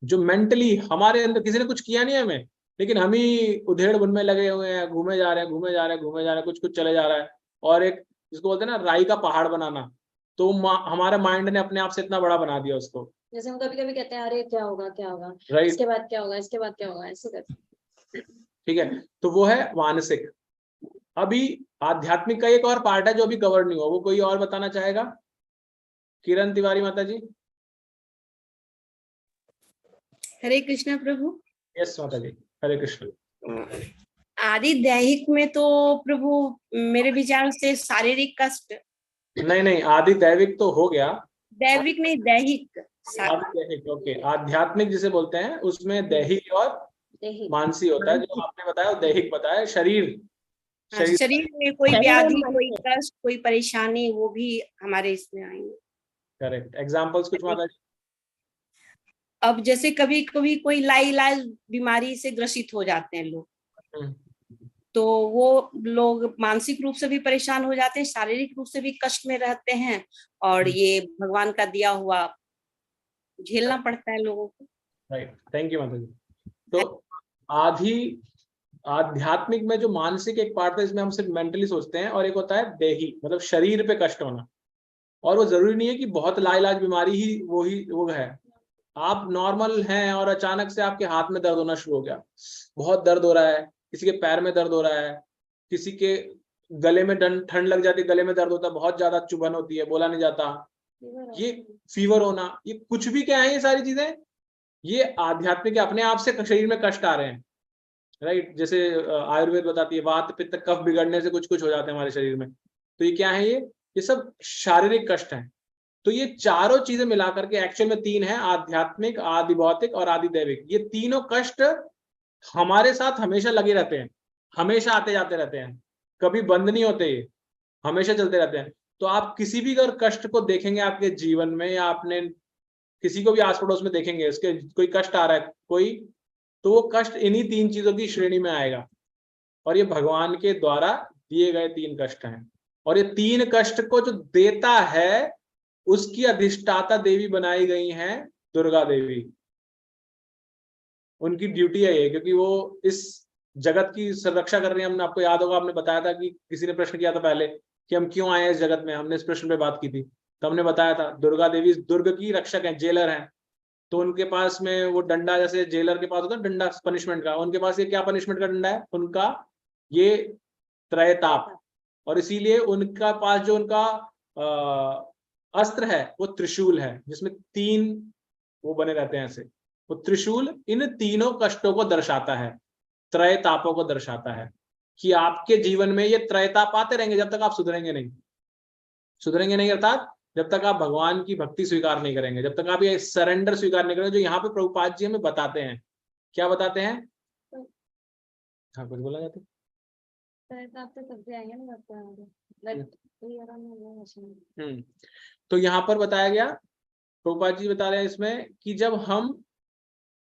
जो मेंटली हमारे अंदर किसी ने कुछ किया नहीं है हमें, लेकिन हम ही उधेड़ बुन में लगे हुए हैं, घूमे जा रहे हैं, कुछ चले जा रहा है। और एक जिसको बोलते हैं ना राई का पहाड़ बनाना, तो हमारे माइंड ने अपने आप से इतना बड़ा बना दिया उसको। जैसे हम कभी कभी कहते हैं अरे क्या होगा राइट, इसके बाद क्या होगा, इसके बाद क्या होगा, ऐसे करते। ठीक है, तो वो है मानसिक। अभी आध्यात्मिक का एक और पार्ट है जो अभी कवर नहीं हुआ, वो कोई और बताना चाहेगा? किरण तिवारी माता जी। हरे कृष्णा प्रभु। यस माता जी, हरे कृष्ण। आदि दैहिक में तो प्रभु मेरे विचार से शारीरिक कष्ट। नहीं, आदि दैविक तो हो गया, दैविक नहीं, दैहिक। दैहिक, ओके। आध्यात्मिक जिसे बोलते हैं उसमें दैहिक और मानसी होता है। जो आपने बताया वो दैहिक बताया, शरीर में कोई व्याधि, कोई कष्ट, कोई परेशानी, वो भी हमारे इसमें आएंगे। करेक्ट। एग्जांपल्स कुछ माता जी? अब जैसे कभी कभी कोई लाइलाज बीमारी से ग्रसित हो जाते हैं लोग, तो वो लोग मानसिक रूप से भी परेशान हो जाते हैं, शारीरिक रूप से भी कष्ट में रहते हैं, और ये भगवान का दिया हुआ झेलना पड़ता है लोगों को। राइट, थैंक यू माता जी। तो आध्यात्मिक में जो मानसिक एक पार्ट है, इसमें हम सिर्फ मेंटली सोचते हैं, और एक होता है देही, मतलब शरीर पे कष्ट होना। और वो जरूरी नहीं है कि बहुत लाइलाज बीमारी ही वो है। आप नॉर्मल हैं और अचानक से आपके हाथ में दर्द होना शुरू हो गया, बहुत दर्द हो रहा है, किसी के पैर में दर्द हो रहा है, किसी के गले में ठंड लग जाती है, गले में दर्द होता है, बहुत ज्यादा चुभन होती है, बोला नहीं जाता, ये फीवर होना, ये कुछ भी क्या है, ये सारी चीजें ये आध्यात्मिक अपने आप से शरीर में कष्ट आ रहे हैं, राइट। जैसे आयुर्वेद बताती है वात पित्त कफ बिगड़ने से कुछ कुछ हो जाते हैं हमारे शरीर में, तो ये क्या है, ये सब शारीरिक कष्ट हैं। तो ये चारों चीजें मिलाकर के एक्चुअल में 3 है, आध्यात्मिक, आदि भौतिक और आदि दैविक। ये तीनों कष्ट हमारे साथ हमेशा लगे रहते हैं, हमेशा आते जाते रहते हैं, कभी बंद नहीं होते, ये हमेशा चलते रहते हैं। तो आप किसी भी अगर कष्ट को देखेंगे आपके जीवन में, या आपने किसी को भी आस पड़ोस में देखेंगे उसके कोई कष्ट आ रहा है कोई, तो वो कष्ट इन्हीं 3 चीजों की श्रेणी में आएगा। और ये भगवान के द्वारा दिए गए 3 कष्ट हैं। और ये 3 कष्ट को जो देता है उसकी अधिष्ठाता देवी बनाई गई हैं दुर्गा देवी। उनकी ड्यूटी है ये, क्योंकि वो इस जगत की संरक्षा कर रही है। हमने आपको याद होगा, आपने बताया था कि किसी ने प्रश्न किया था पहले कि हम क्यों आए हैं इस जगत में, हमने इस प्रश्न पे बात की थी, तो हमने बताया था दुर्गा देवी दुर्ग की रक्षक हैं, जेलर हैं। तो उनके पास में वो डंडा, जैसे जेलर के पास होता है डंडा पनिशमेंट का, उनके पास ये क्या पनिशमेंट का डंडा है, उनका ये त्रयताप। और इसीलिए उनका पास जो उनका अस्त्र है वो त्रिशूल है, जिसमें 3 वो बने रहते हैं ऐसे। वो त्रिशूल इन तीनों कष्टों को दर्शाता है, त्रयतापों को दर्शाता है, कि आपके जीवन में ये त्रयताप आते रहेंगे जब तक आप सुधरेंगे नहीं, अर्थात जब तक आप भगवान की भक्ति स्वीकार नहीं करेंगे, जब तक आप ये सरेंडर स्वीकार नहीं करेंगे, जो यहाँ पे प्रभुपाद जी हमें बताते हैं। क्या बताते हैं? हाँ, कुछ बोला जाता है। तो यहाँ पर बताया गया, प्रभुपाद जी बता रहे हैं इसमें, कि जब हम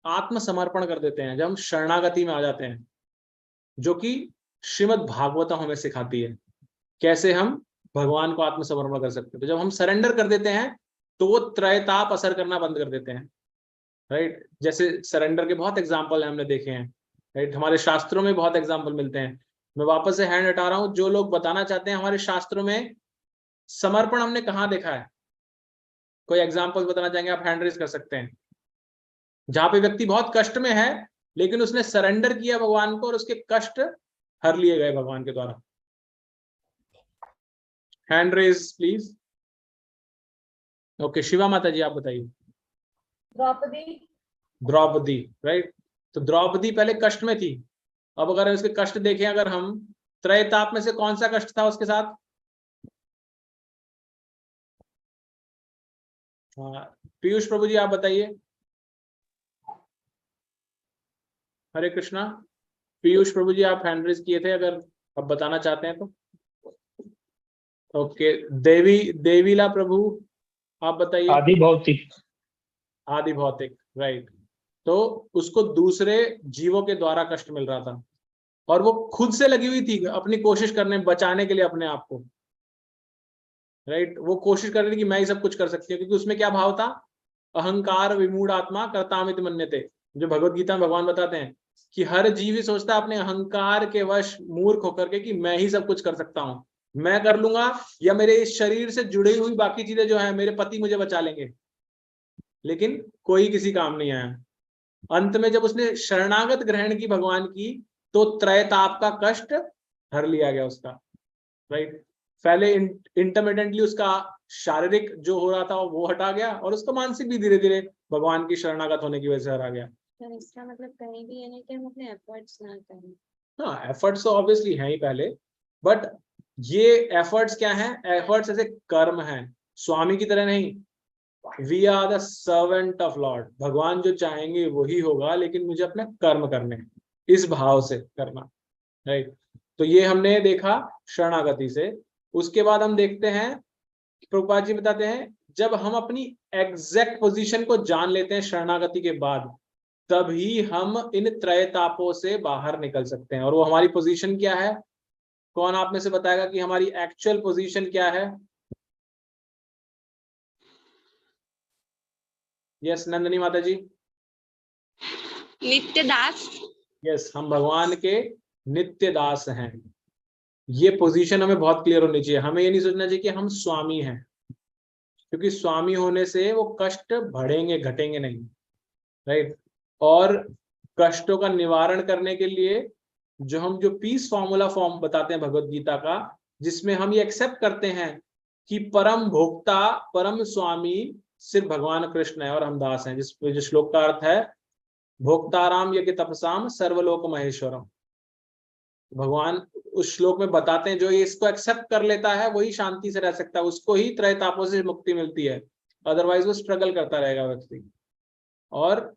आत्मसमर्पण कर देते हैं, जब हम शरणागति में आ जाते हैं, जो कि श्रीमद् भागवतम हमें सिखाती है कैसे हम भगवान को आत्मसमर्पण कर सकते हैं। तो जब हम सरेंडर कर देते हैं तो वो त्रयताप असर करना बंद कर देते हैं, राइट। जैसे सरेंडर के बहुत एग्जाम्पल हमने देखे हैं, राइट। हमारे शास्त्रों में बहुत एग्जाम्पल मिलते हैं। मैं वापस से हैंड हटा रहा हूं, जो लोग बताना चाहते हैं हमारे शास्त्रों में समर्पण हमने कहाँ देखा है, कोई एग्जाम्पल बताना चाहेंगे आप हैंड रेज कर सकते हैं, जहां पे व्यक्ति बहुत कष्ट में है लेकिन उसने सरेंडर किया भगवान को और उसके कष्ट हर लिए गए भगवान के द्वारा। Hand raise please. Okay, Shiva माता जी आप बताइए। द्रौपदी, राइट। तो द्रौपदी पहले कष्ट में थी, अब अगर उसके कष्ट देखें, अगर हम त्रयताप में से कौन सा कष्ट था उसके साथ? पीयूष प्रभु जी आप बताइए। हरे कृष्णा। पीयूष प्रभु जी आप हैंड रेज किए थे, अगर आप बताना चाहते हैं तो। ओके, देवीला प्रभु आप बताइए। आदि भौतिक, राइट। तो उसको दूसरे जीवों के द्वारा कष्ट मिल रहा था और वो खुद से लगी हुई थी अपनी कोशिश करने, बचाने के लिए अपने आप को, राइट। वो कोशिश कर रही थी कि मैं ही सब कुछ कर सकती हूँ, क्योंकि उसमें क्या भाव था? अहंकार विमूढ़ आत्मा कर्तामिति मन्यते। जो भगवत गीता में भगवान बताते हैं कि हर जीव ही सोचता है अपने अहंकार के वश मूर्ख होकर के कि मैं ही सब कुछ कर सकता हूँ, मैं कर लूंगा, या मेरे इस शरीर से जुड़ी हुई बाकी चीजें जो है, मेरे पति मुझे बचा लेंगे। लेकिन कोई किसी काम नहीं आया। अंत में जब उसने शरणागत ग्रहण की भगवान की, तो त्रयताप का कष्ट हर लिया गया उसका, राइट। पहले इंटरमिटेंटली उसका शारीरिक जो हो रहा था वो हटा गया, और उसका मानसिक भी धीरे धीरे भगवान की शरणागत होने की वजह से हरा गया। इसका मतलब कहीं भी ये नहीं कि हम अपने एफर्ट्स ना करें। हाँ, एफर्ट्स तो ऑब्वियसली हैं ही पहले, बट ये एफर्ट्स क्या हैं? एफर्ट्स ऐसे कर्म हैं, स्वामी की तरह नहीं। We are the servant of Lord. भगवान जो चाहेंगे वही होगा, लेकिन मुझे अपने कर्म करने, इस भाव से करना, राइट। तो ये हमने देखा शरणागति से। उसके बाद हम देखते हैं, प्रभुपाद जी बताते हैं, जब हम अपनी एग्जैक्ट पोजीशन को जान लेते हैं शरणागति के बाद, तभी हम इन त्रयतापों से बाहर निकल सकते हैं। और वो हमारी पोजीशन क्या है? कौन आप में से बताएगा कि हमारी एक्चुअल पोजीशन क्या है? यस, नंदनी माता जी। नित्य दास। यस, हम भगवान के नित्य दास हैं। ये पोजीशन हमें बहुत क्लियर होनी चाहिए। हमें ये नहीं सोचना चाहिए कि हम स्वामी हैं, क्योंकि स्वामी होने से वो कष्ट बढ़ेंगे, घटेंगे नहीं, राइट। और कष्टों का निवारण करने के लिए जो पीस फॉर्मूला फॉर्म बताते हैं भगवत गीता का, जिसमें हम ये एक्सेप्ट करते हैं कि परम भोक्ता परम स्वामी सिर्फ भगवान कृष्ण है और हम दास हैं, जिस श्लोक का अर्थ है भोक्ताराम यज्ञ तपसाम सर्वलोक महेश्वरम। भगवान उस श्लोक में बताते हैं जो ये इसको एक्सेप्ट कर लेता है वही शांति से रह सकता है, उसको ही त्रय तापों से मुक्ति मिलती है, अदरवाइज वो स्ट्रगल करता रहेगा व्यक्ति। और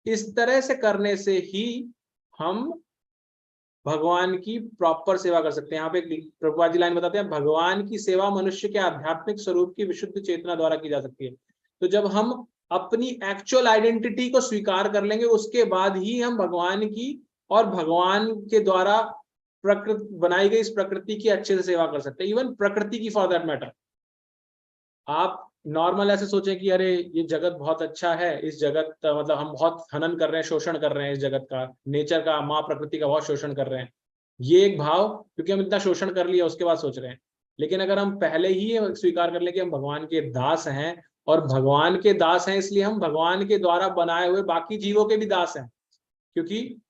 इस तरह से करने से ही हम भगवान की प्रॉपर सेवा कर सकते हैं। यहाँ पे प्रभुपाद जी लाइन बताते हैं, भगवान की सेवा मनुष्य के आध्यात्मिक स्वरूप की विशुद्ध चेतना द्वारा की जा सकती है। तो जब हम अपनी एक्चुअल आइडेंटिटी को स्वीकार कर लेंगे उसके बाद ही हम भगवान की और भगवान के द्वारा प्रकृति बनाई गई इस प्रकृति की अच्छे से सेवा कर सकते हैं, इवन प्रकृति की फॉर दैट मैटर। आप नॉर्मल ऐसे सोचें कि अरे ये जगत बहुत अच्छा है, इस जगत मतलब हम बहुत हनन कर रहे हैं, शोषण कर रहे हैं इस जगत का, नेचर का, माँ प्रकृति का बहुत शोषण कर रहे हैं, ये एक भाव क्योंकि हम इतना शोषण कर लिया उसके बाद सोच रहे हैं। लेकिन अगर हम पहले ही स्वीकार कर ले कि हम भगवान के दास हैं और भगवान के दास हैं इसलिए हम भगवान के द्वारा बनाए हुए बाकी जीवों के भी दास हैं, क्योंकि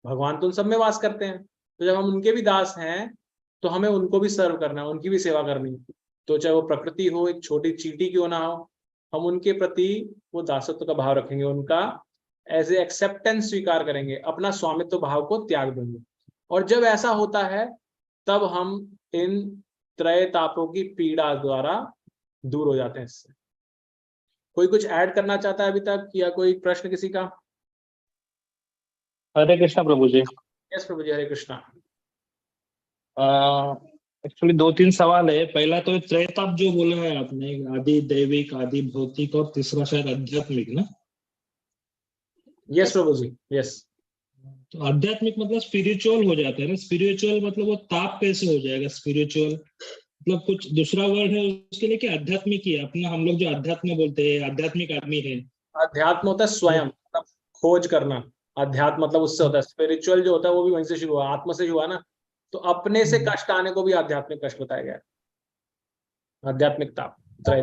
भगवान तो उन सब में वास करते हैं। तो जब हम उनके भी दास हैं तो हमें उनको भी सर्व करना है, उनकी भी सेवा करनी है। तो चाहे वो प्रकृति हो, एक छोटी चींटी क्यों ना हो, हम उनके प्रति वो दासत्व का भाव रखेंगे, उनका एज ए एक्सेप्टेंस स्वीकार करेंगे, अपना स्वामित्व भाव को त्याग देंगे। और जब ऐसा होता है तब हम इन त्रय तापों की पीड़ा द्वारा दूर हो जाते हैं इससे। कोई कुछ ऐड करना चाहता है अभी तक, या कोई प्रश्न किसी का? हरे कृष्णा प्रभु जी। यस प्रभु जी, हरे कृष्णा। एक्चुअली 2-3 सवाल है। पहला तो त्रैताप जो बोला है आपने, आदि दैविक, आदि भौतिक और तीसरा शायद आध्यात्मिक ना? यस प्रभु जी, यस। तो आध्यात्मिक मतलब स्पिरिचुअल हो जाता है ना? स्पिरिचुअल मतलब वो ताप कैसे हो जाएगा स्पिरिचुअल? मतलब कुछ दूसरा वर्ड है उसके लिए कि आध्यात्मिक ही है अपना? हम लोग जो अध्यात्म बोलते हैं, आध्यात्मिक आदमी है। अध्यात्म होता है स्वयं, मतलब खोज करना। अध्यात्म मतलब उससे होता है। स्पिरिचुअल जो होता है वो भी वहीं से शुरू हुआ, आत्मा से हुआ ना। तो अपने से कष्ट आने को भी आध्यात्मिक कष्ट बताया गया है, आध्यात्मिक ताप, त्रय।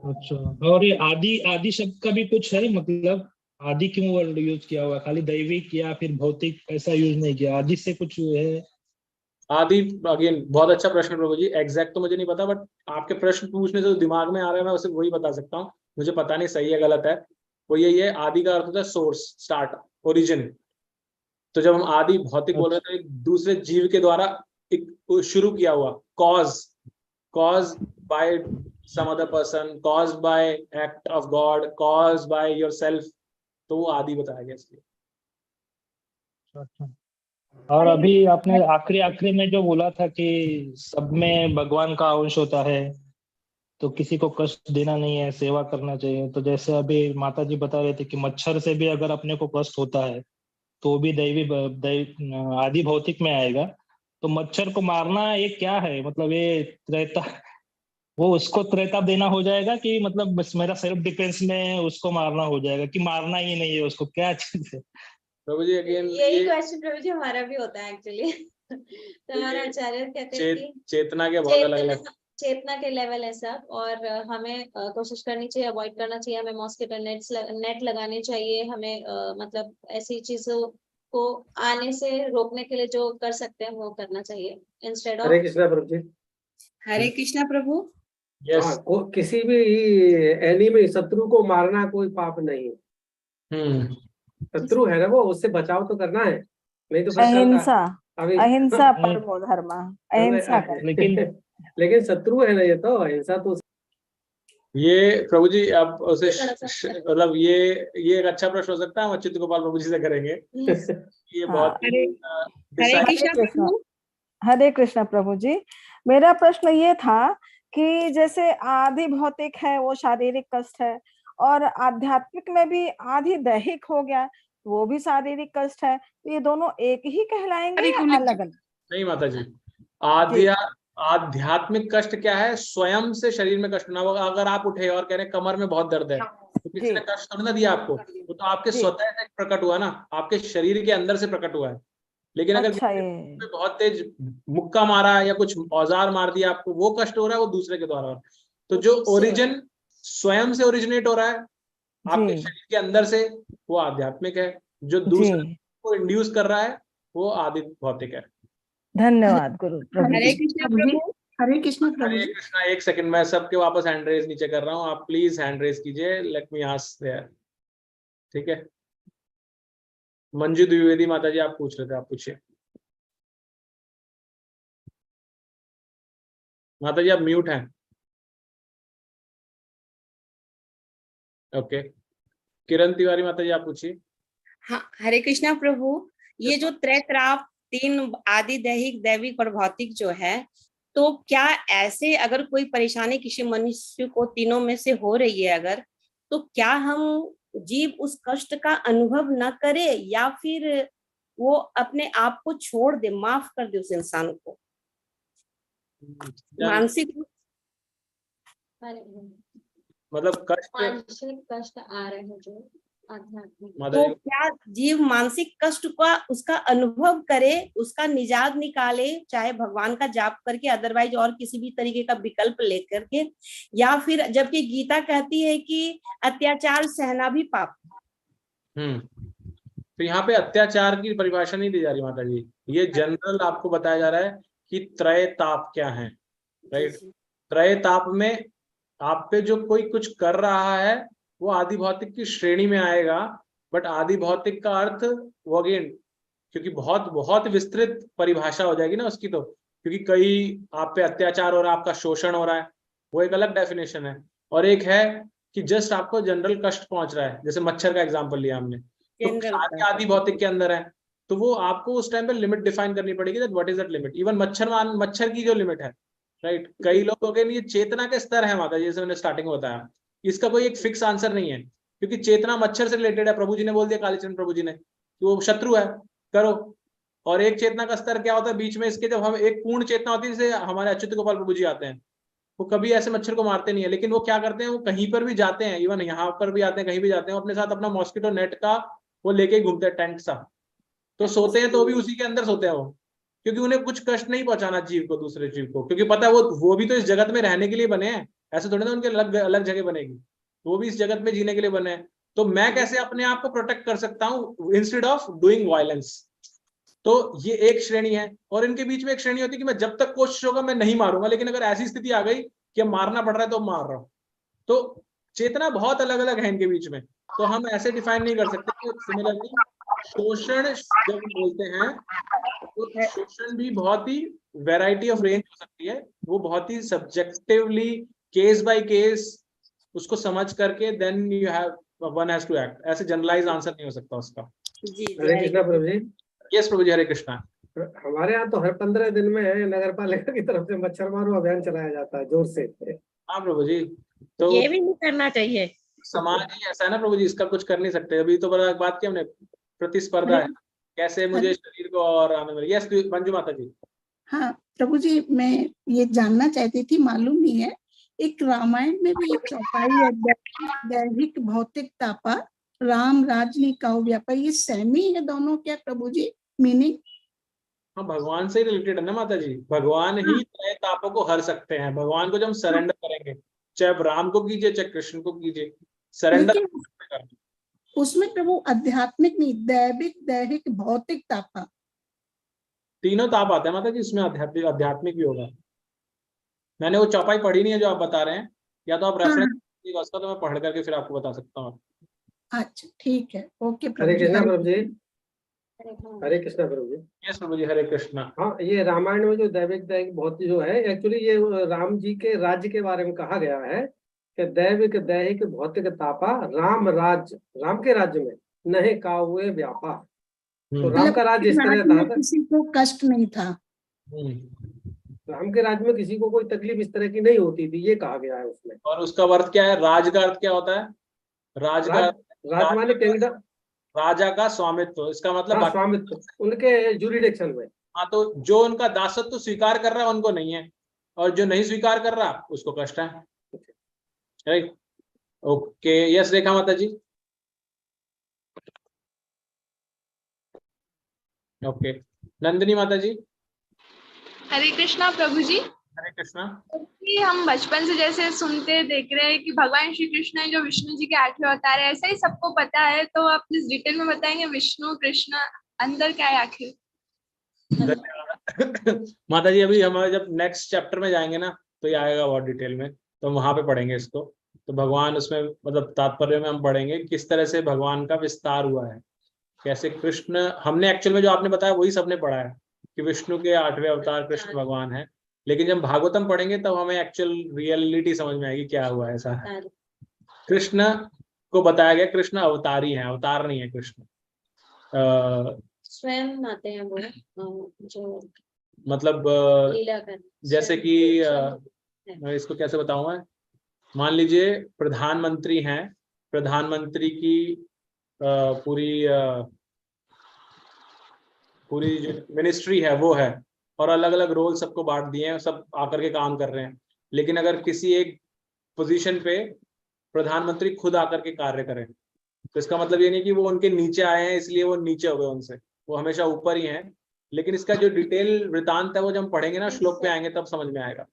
अच्छा, और ये आदि आदि शब्द का भी कुछ है? मतलब आदि क्यों वर्ड यूज किया हुआ? खाली दैविक या फिर भौतिक ऐसा यूज नहीं किया? आदि से कुछ है? आदि अगेन बहुत अच्छा प्रश्न प्रभु जी। एग्जैक्ट तो मुझे नहीं पता, बट आपके प्रश्न पूछने से जो दिमाग में आ रहा है मैं उसे वही बता सकता हूँ। मुझे पता नहीं सही है गलत है। वो यही है, आदि का अर्थ होता है सोर्स, स्टार्ट, ओरिजिन। तो जब हम आदि भौतिक बोल रहे हैं तो एक दूसरे जीव के द्वारा एक शुरू किया हुआ, cause by some other person, cause by act of God, cause by yourself, तो वो आदि बताया गया इसलिए। और अभी आपने आखिरी में जो बोला था कि सब में भगवान का अंश होता है तो किसी को कष्ट देना नहीं है, सेवा करना चाहिए। तो जैसे अभी माता जी बता रहे थे कि मच्छर से भी अगर अपने को कष्ट होता है तो भी आदि भौतिक में आएगा। तो मच्छर को मारना ये क्या है? मतलब ये त्रैता, वो उसको त्रैताप देना हो जाएगा कि मतलब बस मेरा सेल्फ डिफेंस में उसको मारना हो जाएगा कि मारना ही नहीं है उसको? क्या चीज है प्रभु जी? अगेन यही क्वेश्चन प्रभु जी हमारा भी होता है एक्चुअली। तो हमारे आचार्य कहते हैं कि चेतना के बहुत अलग अलग चेतना के लेवल है सब, और हमें कोशिश करनी चाहिए, अवॉइड करना चाहिए, हमें मॉस्किटो नेट लगाने चाहिए, हमें मतलब ऐसी चीजों को आने से रोकने के लिए जो कर सकते हैं वो करना चाहिए इंस्टेड ऑफ। हरे कृष्णा प्रभु जी। हरे कृष्णा प्रभु। यस। किसी भी एनिमी, शत्रु को मारना कोई पाप नहीं है। शत्रु है ना वो, उससे बचाव तो करना है, नहीं तो अहिंसा, अहिंसा परमो धर्म, अहिंसा लेकिन शत्रु है ना ये, तो अहिंसा तो ये प्रभु जी आप उसे मतलब ये एक अच्छा प्रश्न हो सकता है, हम अच्युत गोपाल प्रभु जी से करेंगे। ये बहुत हरे कृष्णा प्रभु जी। मेरा प्रश्न ये था कि जैसे आदि भौतिक है वो शारीरिक कष्ट है, और आध्यात्मिक में भी आदि दैहिक हो गया वो भी शारीरिक कष्ट है, तो ये दोनों एक ही कहलाएंगे या अलग अलग? नहीं माता जी, आध्यात्मिक कष्ट क्या है? स्वयं से शरीर में कष्ट ना होगा। अगर आप उठे और कह रहे कमर में बहुत दर्द है तो किसी ने कष्ट थोड़ी ना दिया आपको, वो तो आपके स्वतः से प्रकट हुआ ना, आपके शरीर के अंदर से प्रकट हुआ है। लेकिन अगर बहुत तेज मुक्का मारा या कुछ औजार मार दिया आपको, वो कष्ट हो रहा है, वो दूसरे के द्वारा हो रहा है। तो जो ओरिजिन स्वयं से ओरिजिनेट हो रहा है आपके शरीर के अंदर से, वो आध्यात्मिक है। जो दूसरे को इंड्यूस कर रहा है वो आदि भौतिक है। धन्यवाद गुरु प्रभु हरे जी। कृष्णा प्रभु। हरे कृष्णा प्रभु हरे जी। कृष्णा। एक सेकंड, मैं सबके वापस हैंड रेज नीचे कर रहा हूँ, आप प्लीज हैंड रेज कीजिए। लेट मी आस्क देयर, ठीक है। मंजू द्विवेदी माता जी आप पूछ रहे थे, आप पूछिए। माता जी आप म्यूट हैं। ओके, किरण तिवारी माता जी आप पूछिए। हाँ, हरे कृष्णा प्रभु। ये जो त्रैत्राप, तीन आदि, दैहिक, दैविक और भौतिक जो है, तो क्या ऐसे अगर कोई परेशानी किसी मनुष्य को तीनों में से हो रही है अगर, तो क्या हम जीव उस कष्ट का अनुभव न करे या फिर वो अपने आप को छोड़ दे, माफ कर दे उस इंसान को? मानसिक मतलब कष्ट, मानसिक कष्ट आ रहे हैं जो आध्यात्मिक, तो क्या जीव मानसिक कष्ट का उसका अनुभव करे, उसका निजात निकाले, चाहे भगवान का जाप करके, अदरवाइज और किसी भी तरीके का विकल्प लेकर के, या फिर जबकि गीता कहती है कि अत्याचार सहना भी पाप। तो यहाँ पे अत्याचार की परिभाषा नहीं दी जा रही माता जी, ये जनरल आपको बताया जा रहा है कि त्रय ताप क्या है, राइट। त्रय ताप में आप पे जो कोई कुछ कर रहा है वो आदि भौतिक की श्रेणी में आएगा, बट आदि भौतिक का अर्थ वो अगेन, क्योंकि बहुत बहुत विस्तृत परिभाषा हो जाएगी ना उसकी, तो क्योंकि कई आप पे अत्याचार हो रहा है, आपका शोषण हो रहा है, वो एक अलग डेफिनेशन है। और एक है कि जस्ट आपको जनरल कष्ट पहुंच रहा है, जैसे मच्छर का एग्जाम्पल लिया हमने, तो सारे आदि भौतिक के अंदर है, तो वो आपको उस टाइम पे लिमिट डिफाइन करनी पड़ेगी, that what is that limit. Even मच्छर की जो लिमिट है, राइट। कई लोगों के लिए चेतना के स्तर है माता जी, जैसे मैंने स्टार्टिंग में बताया, इसका कोई एक फिक्स आंसर नहीं है, क्योंकि चेतना मच्छर से रिलेटेड है। प्रभु जी ने बोल दिया, कालीचरण प्रभु जी ने, कि वो शत्रु है, करो। और एक चेतना का स्तर क्या होता है बीच में इसके, जब हम एक पूर्ण चेतना होती है, जैसे हमारे अच्युत गोपाल प्रभु जी आते हैं, वो कभी ऐसे मच्छर को मारते नहीं है, लेकिन वो क्या करते हैं, वो कहीं पर भी जाते हैं, इवन यहाँ पर भी आते हैं, कहीं भी जाते हैं, वो अपने साथ अपना मॉस्किटो नेट का वो लेके घूमते हैं, टेंट सा, तो सोते हैं तो भी उसी के अंदर सोते हैं वो, क्योंकि उन्हें कुछ कष्ट नहीं पहुंचाना जीव को, दूसरे जीव को, क्योंकि पता है वो भी तो इस जगत में रहने के लिए बने हैं, ऐसे थोड़ी ना उनके अलग अलग जगह बनेगी, वो भी इस जगत में जीने के लिए बने हैं। तो मैं कैसे अपने आप को प्रोटेक्ट कर सकता हूँ इंस्टेड ऑफ डूइंग वायलेंस। तो ये एक श्रेणी है, और इनके बीच में एक श्रेणी होती है कि मैं जब तक कोशिश होगा मैं नहीं मारूंगा, लेकिन अगर ऐसी स्थिति आ गई कि मारना पड़ रहा है तो मार रहा हूं। तो चेतना बहुत अलग अलग है इनके बीच में, तो हम ऐसे डिफाइन नहीं कर सकते। सिमिलरली शोषण जब बोलते हैं तो शोषण भी बहुत ही वैरायटी ऑफ रेंज हो सकती है, वो बहुत ही सब्जेक्टिवली केस बाय केस उसको समझ करके then you have one has to act. ऐसे जनरलाइज आंसर नहीं हो सकता उसका। हरे कृष्णा प्रभु जी। यस प्रभु जी, हरे कृष्णा। हमारे यहाँ तो हर 15 दिन में नगर पालिका की तरफ से मच्छर मारो अभियान चलाया जाता है जोर से। हाँ प्रभु जी, तो ये भी नहीं करना चाहिए। समाज ही ऐसा है ना प्रभु जी, इसका कुछ कर नहीं सकते। अभी तो बड़ा बात की हमने, प्रतिस्पर्धा है, कैसे मुझे शरीर को और आनंद मिले। यस मंजू माता जी। हाँ प्रभु जी, मैं ये जानना चाहती थी, मालूम नहीं है, एक रामायण में भी एक चौपाई है, दैहिक भौतिक तापा राम राजनी काउ व्यापार, ये सेमी है दोनों क्या प्रभु जी मीनिंग? हाँ, भगवान से ही रिलेटेड है ना माता जी, भगवान ही त्रय तापों को हर सकते हैं। भगवान को जब हम सरेंडर करेंगे, चाहे आप राम को कीजिए चाहे कृष्ण को कीजिए, सरेंडर उसमें प्रभु आध्यात्मिक नहीं, दैविक दैहिक भौतिक तापा, तीनों ताप आते हैं माता जी, इसमें आध्यात्मिक भी होगा। मैंने वो चौपाई पढ़ी नहीं है जो आप बता रहे हैं, या तो आप रेफरेंस दीजिएगा उसका, तो मैं पढ़ करके फिर आपको बता सकता हूँ। अच्छा ठीक है, ओके हरे कृष्णा प्रभु जी। हरे कृष्णा प्रभु जी। यस प्रभु जी, हरे कृष्णा। हाँ, ये रामायण में जो दैविक दैहिक भौतिक जो है, एक्चुअली ये राम जी के राज्य के बारे में कहा गया है कि दैविक दैहिक भौतिक तापा राम के राज्य में नहीं का हुए व्यापार। तो राम का राज्य इस तरह था, किसी को कष्ट नहीं था, राम के राज्य में किसी को कोई तकलीफ इस तरह की नहीं होती थी, ये कहा गया है उसमें। और उसका अर्थ क्या है, राज का अर्थ क्या होता है? राज माने किंगडम, राजा का स्वामित्व, इसका मतलब स्वामित्व उनके जुरिडिक्शन में। हाँ, तो जो उनका दासत्व स्वीकार कर रहा है उनको नहीं है, और जो नहीं स्वीकार कर रहा उसको कष्ट है, राइट। ओके, यस रेखा माता जी। ओके, नंदिनी माता जी। हरे कृष्णा प्रभु जी। हरे कृष्णा। कि हम बचपन से जैसे सुनते देख रहे हैं कि भगवान श्री कृष्ण है जो विष्णु जी के 8वें अवतार है, ऐसा ही सबको पता है, तो आप प्लीज डिटेल में बताएंगे विष्णु कृष्ण अंदर क्या है आखिर? धन्यवाद। माता जी अभी हमारे जब नेक्स्ट चैप्टर में जाएंगे ना तो ये आएगा बहुत डिटेल में, तो हम वहां पे पढ़ेंगे इसको। तो भगवान उसमें मतलब तात्पर्य में हम पढ़ेंगे किस तरह से भगवान का विस्तार हुआ है, कैसे कृष्ण, हमने एक्चुअल में जो आपने बताया वही सबने पढ़ा है कि विष्णु के 8वें अवतार कृष्ण भगवान है, लेकिन जब भागवतम पढ़ेंगे तब हमें एक्चुअल रियलिटी समझ में आएगी क्या हुआ ऐसा। कृष्ण को बताया गया कृष्ण अवतारी है, अवतार नहीं है कृष्ण। स्वयं आते हैं वो जो मतलब लीला कर, जैसे कि मैं इसको कैसे बताऊं मैं, मान लीजिए प्रधानमंत्री हैं, प्रधानमंत्री की पूरी जो मिनिस्ट्री है वो है, और अलग अलग रोल सबको बांट दिए हैं, सब आकर के काम कर रहे हैं। लेकिन अगर किसी एक पोजीशन पे प्रधानमंत्री खुद आकर के कार्य करें तो इसका मतलब ये नहीं कि वो उनके नीचे आए हैं इसलिए वो नीचे हो गए उनसे, वो हमेशा ऊपर ही हैं। लेकिन इसका जो डिटेल वृतांत है वो जब हम पढ़ेंगे ना, श्लोक पे आएंगे तब समझ में आएगा।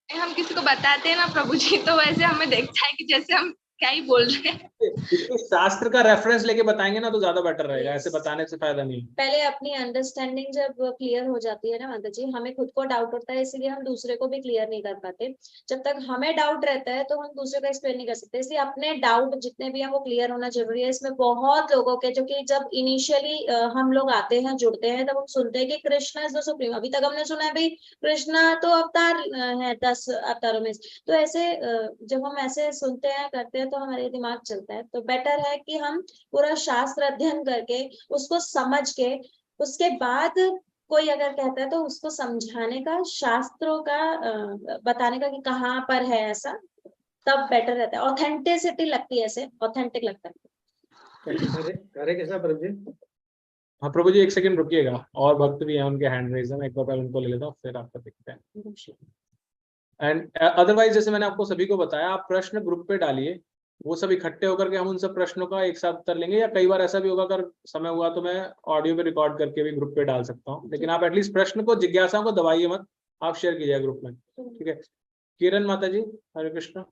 हम किसी को बताते हैं ना प्रभु जी, तो वैसे हमें देखता है कि जैसे हम क्या ही बोल रहे हैं। इसको शास्त्र का रेफरेंस लेके बताएंगे ना तो ज्यादा बेटर रहेगा, ऐसे बताने से फायदा नहीं। पहले अपनी अंडरस्टैंडिंग जब क्लियर हो जाती है ना माता जी, हमें खुद को डाउट होता है इसलिए हम दूसरे को भी क्लियर नहीं कर पाते। जब तक हमें डाउट रहता है तो हम दूसरे को एक्सप्लेन नहीं कर सकते, इसलिए अपने डाउट जितने भी हैं वो क्लियर होना जरूरी है। इसमें बहुत लोगों के, जो कि जब इनिशियली हम लोग आते हैं जुड़ते हैं तब हम सुनते हैं कि कृष्णा इज द सुप्रीम, अभी तक हमने सुना है भाई कृष्णा तो अवतार है 10 अवतारों में। तो ऐसे जब हम ऐसे सुनते हैं करते हैं तो हमारे दिमाग चलता है। तो बेटर है कि हम पूरा शास्त्र अध्ययन करके उसको समझ के उसके बाद कोई अगर कहता है तो उसको समझाने का, शास्त्रों का बताने का कि कहाँ पर है ऐसा, तब बेटर रहता है। ऑथेंटिसिटी लगती है, ऐसे ऑथेंटिक लगता है। हरे कृष्णा प्रभु जी। हाँ प्रभु जी एक सेकंड रुकिएगा, और भक्त भी हैं उनके हैंड रेज है, एक बार पहले उनको ले लेता हूँ फिर आपका देखते हैं। एंड अदरवाइज जैसे मैंने आपको सभी को बताया, आप प्रश्न ग्रुप पे डालिए, वो सब इकट्ठे होकर के हम उन सब प्रश्नों का एक साथ उत्तर लेंगे, या कई बार ऐसा भी होगा अगर समय हुआ तो मैं ऑडियो पे रिकॉर्ड करके भी ग्रुप पे डाल सकता हूँ। लेकिन आप एटलीस्ट प्रश्न को, जिज्ञासाओं को दबाइए मत, आप शेयर कीजिए ग्रुप में, ठीक है। किरण माता जी हरे कृष्णा।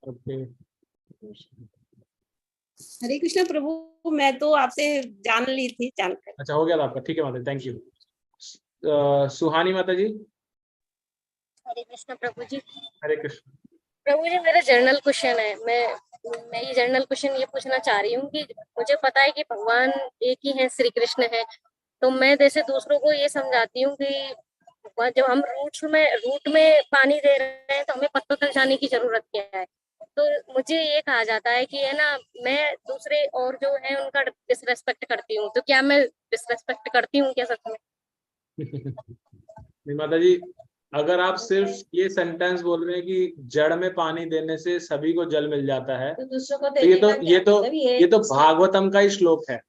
ओके हरे कृष्णा प्रभु, मैं तो आपसे जान ली थी जानकर। अच्छा हो गया था आपका, ठीक है माता जी, थैंक यू। सुहानी माता जी। हरे कृष्ण प्रभु जी। हरे कृष्ण प्रभु जी, मेरा जर्नल क्वेश्चन है। मैं ये जर्नल क्वेश्चन ये पूछना चाह रही हूँ कि मुझे पता है कि भगवान एक ही है, श्री कृष्ण है। तो मैं जैसे दूसरों को ये समझाती हूँ कि जब हम रूट में पानी दे रहे हैं तो हमें पत्तों तक जाने की जरूरत क्या है। तो मुझे ये कहा जाता है कि है ना, मैं दूसरे और जो है उनका डिसरेस्पेक्ट करती हूँ। तो क्या मैं डिसरेस्पेक्ट करती हूँ क्या सच में? नहीं माता जी, अगर आप सिर्फ ये सेंटेंस बोल रहे हैं कि जड़ में पानी देने से सभी को जल मिल जाता है, तो दूसरों को तो ये तो भागवतम का ही श्लोक है।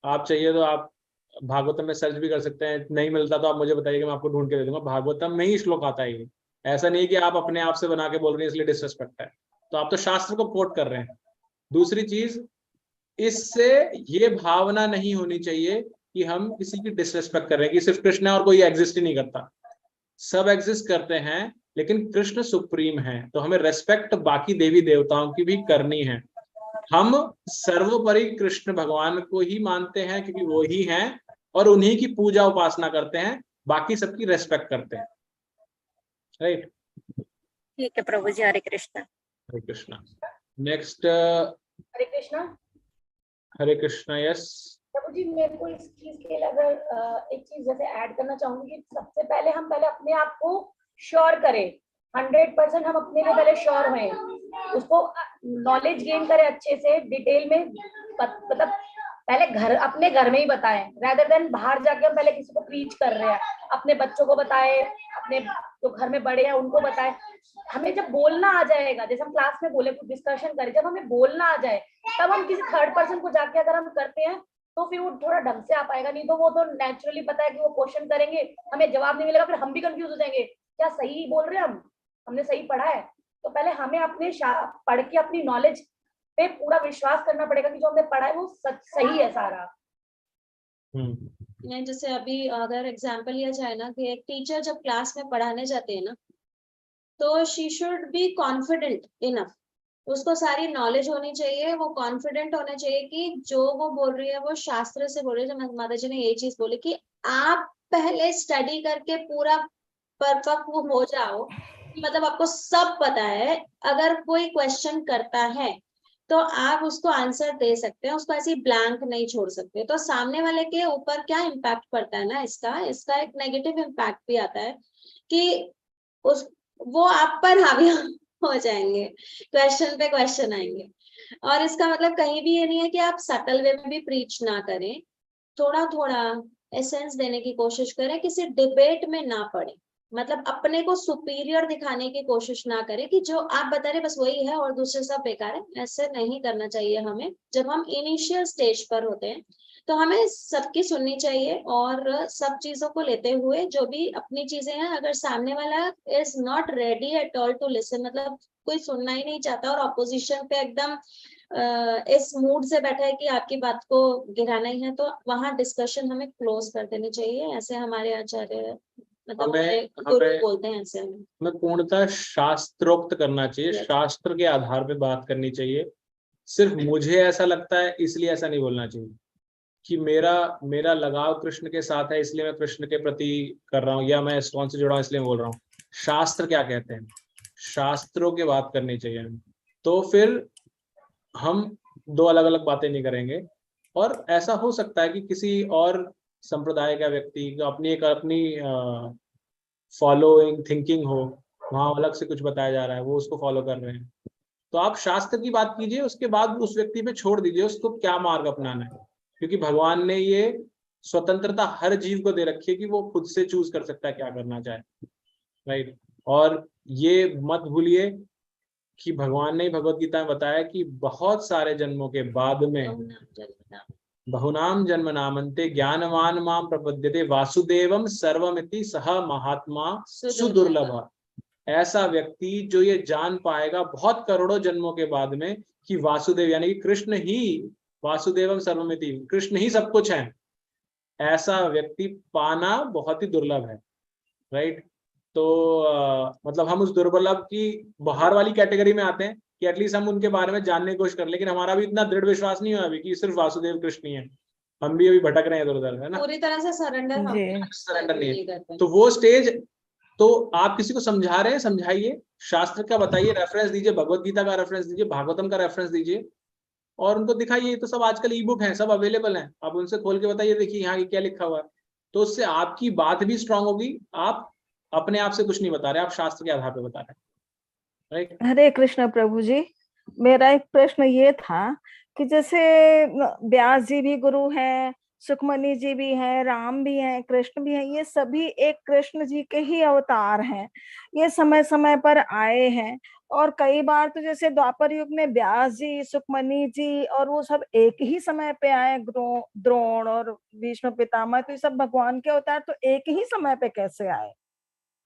आप चाहिए तो आप भागवतम में सर्च भी कर सकते हैं, नहीं मिलता तो आप मुझे बताइए, मैं आपको ढूंढ के दे दूंगा। भागवतम में ही श्लोक आता है ये, ऐसा नहीं कि आप अपने आप से बना के बोल रहे हैं इसलिए डिसरेस्पेक्ट है। तो आप तो शास्त्र को कोट कर रहे हैं। दूसरी चीज, इससे ये भावना नहीं होनी चाहिए कि हम किसी की डिसरेस्पेक्ट कर रहे हैं कि सिर्फ कृष्ण है और कोई एग्जिस्ट ही नहीं करता। सब एग्जिस्ट करते हैं लेकिन कृष्ण सुप्रीम है, तो हमें रेस्पेक्ट बाकी देवी देवताओं की भी करनी है। हम सर्वोपरि कृष्ण भगवान को ही मानते हैं क्योंकि वो ही हैं, और उन्हीं की पूजा उपासना करते हैं, बाकी सबकी रेस्पेक्ट करते हैं। राइट, ठीक है प्रभु जी। हरे कृष्णा। हरे कृष्णा। नेक्स्ट हरे कृष्णा। हरे कृष्णा। यस प्रभु जी, मेरे को इस चीज के लिए अगर एक चीज जैसे ऐड करना चाहूंगी कि सबसे पहले हम अपने आप को श्योर करें, 100% हम अपने लिए पहले श्योर हुए, उसको नॉलेज गेन करें अच्छे से डिटेल में, मतलब पहले अपने घर में ही बताएं, rather than बाहर जाके हम पहले किसी को प्रीच कर रहे हैं। अपने बच्चों को बताएं, अपने जो घर में बड़े हैं उनको बताएं। हमें जब बोलना आ जाएगा, जैसे हम क्लास में बोले कुछ डिस्कशन करें, जब हमें बोलना आ जाए तब हम किसी थर्ड पर्सन को जाके अगर हम करते हैं तो फिर वो थोड़ा ढंग से आ पाएगा। नहीं तो वो तो नेचुरली पता है कि वो क्वेश्चन करेंगे, हमें जवाब नहीं मिलेगा, फिर हम भी कंफ्यूज हो जाएंगे, क्या सही बोल रहे हैं हमने सही पढ़ा है। तो पहले हमें अपने पढ़ के अपनी नॉलेज पे पूरा विश्वास करना पड़ेगा कि जो हमने पढ़ा है वो सही है सारा। जैसे अभी अगर एग्जांपल लिया जाए ना कि एक टीचर जब क्लास में पढ़ाने जाते हैं ना, तो she should be confident enough उसको सारी नॉलेज होनी चाहिए, वो कॉन्फिडेंट होना चाहिए कि जो वो बोल रही है वो शास्त्र से बोल रही है। माता जी ने यही चीज बोली कि आप पहले स्टडी करके पूरा परिपक्व हो जाओ, मतलब आपको सब पता है, अगर कोई क्वेश्चन करता है तो आप उसको आंसर दे सकते हैं, उसको ऐसे ब्लैंक नहीं छोड़ सकते। तो सामने वाले के ऊपर क्या इम्पैक्ट पड़ता है ना, इसका एक नेगेटिव इम्पैक्ट भी आता है कि उस वो आप पर हावी हो जाएंगे, क्वेश्चन पे क्वेश्चन आएंगे। और इसका मतलब कहीं भी ये नहीं है कि आप सटल वे में भी प्रीच ना करें, थोड़ा थोड़ा एसेंस देने की कोशिश करें, किसी डिबेट में ना पड़े, मतलब अपने को सुपीरियर दिखाने की कोशिश ना करें कि जो आप बता रहे बस वही है और दूसरे सब बेकार है। ऐसे नहीं करना चाहिए हमें। जब हम इनिशियल स्टेज पर होते हैं तो हमें सबकी सुननी चाहिए और सब चीजों को लेते हुए जो भी अपनी चीजें हैं, अगर सामने वाला is not ready at all to listen, मतलब कोई सुनना ही नहीं चाहता और ऑपोजिशन पे एकदम इस मूड से बैठा है कि आपकी बात को गिराना ही है, तो वहां डिस्कशन हमें क्लोज कर देनी चाहिए। ऐसे हमारे आचार्य मतलब हमारे गुरु बोलते हैं ऐसे हमें पूर्णतः शास्त्रोक्त करना चाहिए, शास्त्र के आधार पे बात करनी चाहिए। सिर्फ मुझे ऐसा लगता है इसलिए ऐसा नहीं बोलना चाहिए कि मेरा लगाव कृष्ण के साथ है इसलिए मैं कृष्ण के प्रति कर रहा हूँ, या मैं इस्कॉन से जुड़ा हूँ इसलिए बोल रहा हूँ। शास्त्र क्या कहते हैं, शास्त्रों की बात करनी चाहिए हमें। तो फिर हम दो अलग अलग बातें नहीं करेंगे। और ऐसा हो सकता है कि किसी और संप्रदाय का व्यक्ति अपनी फॉलोइंग थिंकिंग हो, वहां अलग से कुछ बताया जा रहा है, वो उसको फॉलो कर रहे हैं। तो आप शास्त्र की बात कीजिए, उसके बाद उस व्यक्ति पे छोड़ दीजिए उसको क्या मार्ग अपनाना है, क्योंकि भगवान ने ये स्वतंत्रता हर जीव को दे रखी है कि वो खुद से चूज कर सकता है क्या करना चाहे, राइट। और ये मत भूलिए कि भगवान ने भगवत गीता में बताया कि बहुत सारे जन्मों के बाद में बहुनाम जन्म नामन्ते ज्ञानवान माम प्रपद्यते वासुदेवम सर्वमिति सह महात्मा सुदुर्लभ। ऐसा व्यक्ति जो ये जान पाएगा बहुत करोड़ों जन्मों के बाद में कि वासुदेव यानी कि कृष्ण ही, वासुदेवम सर्वमिति, कृष्ण ही सब कुछ है, ऐसा व्यक्ति पाना बहुत ही दुर्लभ है, राइट। तो मतलब हम उस दुर्लभ की बाहर वाली कैटेगरी में आते हैं कि एटलीस्ट हम उनके बारे में जानने की कोशिश कर, लेकिन हमारा भी इतना दृढ़ विश्वास नहीं हुआ अभी कि सिर्फ वासुदेव कृष्ण ही है, हम भी अभी भटक रहे हैं इधर उधर, है ना, पूरी तरह से सरेंडर नहीं है। तो वो स्टेज, तो आप किसी को समझा रहे हैं समझाइए, शास्त्र का बताइए, रेफरेंस दीजिए, भगवत गीता का रेफरेंस दीजिए, भागवतम का रेफरेंस दीजिए और उनको दिखाइए। तो सब आजकल ई बुक है, सब अवेलेबल है, आप उनसे खोल के बताइए, देखिए यहाँ क्या लिखा हुआ है। तो उससे आपकी बात भी स्ट्रांग होगी। आप अपने आप से कुछ नहीं बता रहे, आप शास्त्र के आधार पर बता रहे हैं, राइट। हरे कृष्ण प्रभु जी, मेरा एक प्रश्न ये था कि जैसे व्यास जी भी गुरु हैं, सुखमणि जी भी हैं, राम भी हैं, कृष्ण भी हैं, ये सभी एक कृष्ण जी के ही अवतार हैं। ये समय समय पर आए हैं और कई बार तो जैसे द्वापर युग में व्यास जी, सुखमणि जी और वो सब एक ही समय पे आए, द्रोण और भीष्म पितामह, तो ये सब भगवान के अवतार तो एक ही समय पे कैसे आए?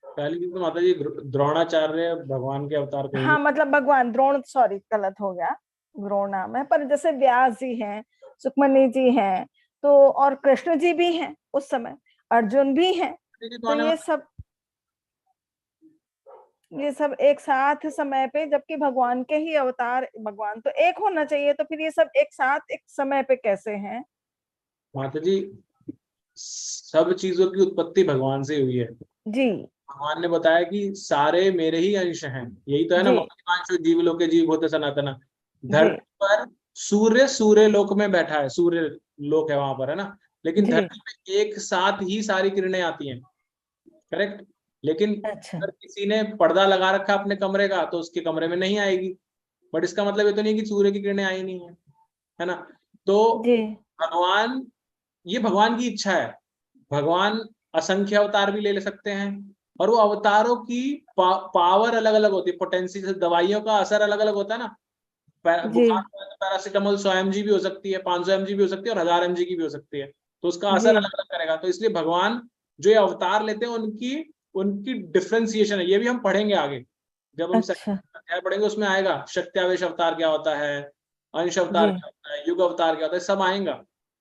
पहली चीज तो माता जी द्रोणाचार्य भगवान के अवतार कहीं हाँ, मतलब भगवान, द्रोण, सॉरी गलत हो गया, द्रोण नाम है, पर जैसे व्यास जी हैं, सुखमणि जी हैं, तो और कृष्ण जी भी हैं उस समय, अर्जुन भी हैं, तो ये सब एक साथ समय पे, जबकि भगवान के ही अवतार, भगवान तो एक होना चाहिए, तो फिर ये सब एक साथ एक समय पे कैसे हैं? माता जी सब चीजों की उत्पत्ति भगवान से हुई है जी। भगवान ने बताया कि सारे मेरे ही अंश हैं, यही तो है ना, महांशो जीव लोके जीव होते सनातना। धरती पर सूर्य लोक में बैठा है, सूर्य लोक है वहां पर, है ना, लेकिन धरती पे एक साथ ही सारी किरणें आती हैं, करेक्ट। लेकिन अगर किसी ने पर्दा लगा रखा अपने कमरे का तो उसके कमरे में नहीं आएगी, बट इसका मतलब ये तो नहीं कि सूर्य की किरणें आई नहीं है ना। तो भगवान, ये भगवान की इच्छा है, भगवान असंख्य अवतार भी ले सकते हैं और वो अवतारों की पावर अलग अलग होती है, पोटेंशियल, से दवाइयों का असर अलग अलग होता है ना। बुखार पैरासिटामोल 100 mg भी हो सकती है, 500 mg भी हो सकती है और 1000 mg की भी हो सकती है, तो उसका असर अलग अलग करेगा। तो इसलिए भगवान जो ये अवतार लेते हैं उनकी डिफ्रेंसिएशन है, ये भी हम पढ़ेंगे आगे, जब हम अध्याय पढ़ेंगे उसमें आएगा शक्त्यावेश अवतार क्या होता है, अंश अवतार क्या होता है, युग अवतार क्या होता है, सब आएगा,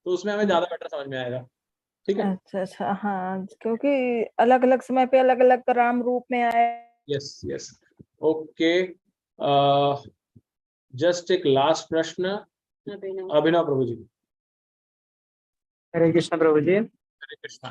तो उसमें हमें ज्यादा बेटर समझ में आएगा, ठीक है। अच्छा, हाँ, क्योंकि अलग अलग समय पे अलग अलग राम रूप में आए। Yes, okay. जस्ट एक लास्ट प्रश्न, अभिनव प्रभु जी। हरे कृष्णा प्रभु जी। हरे कृष्णा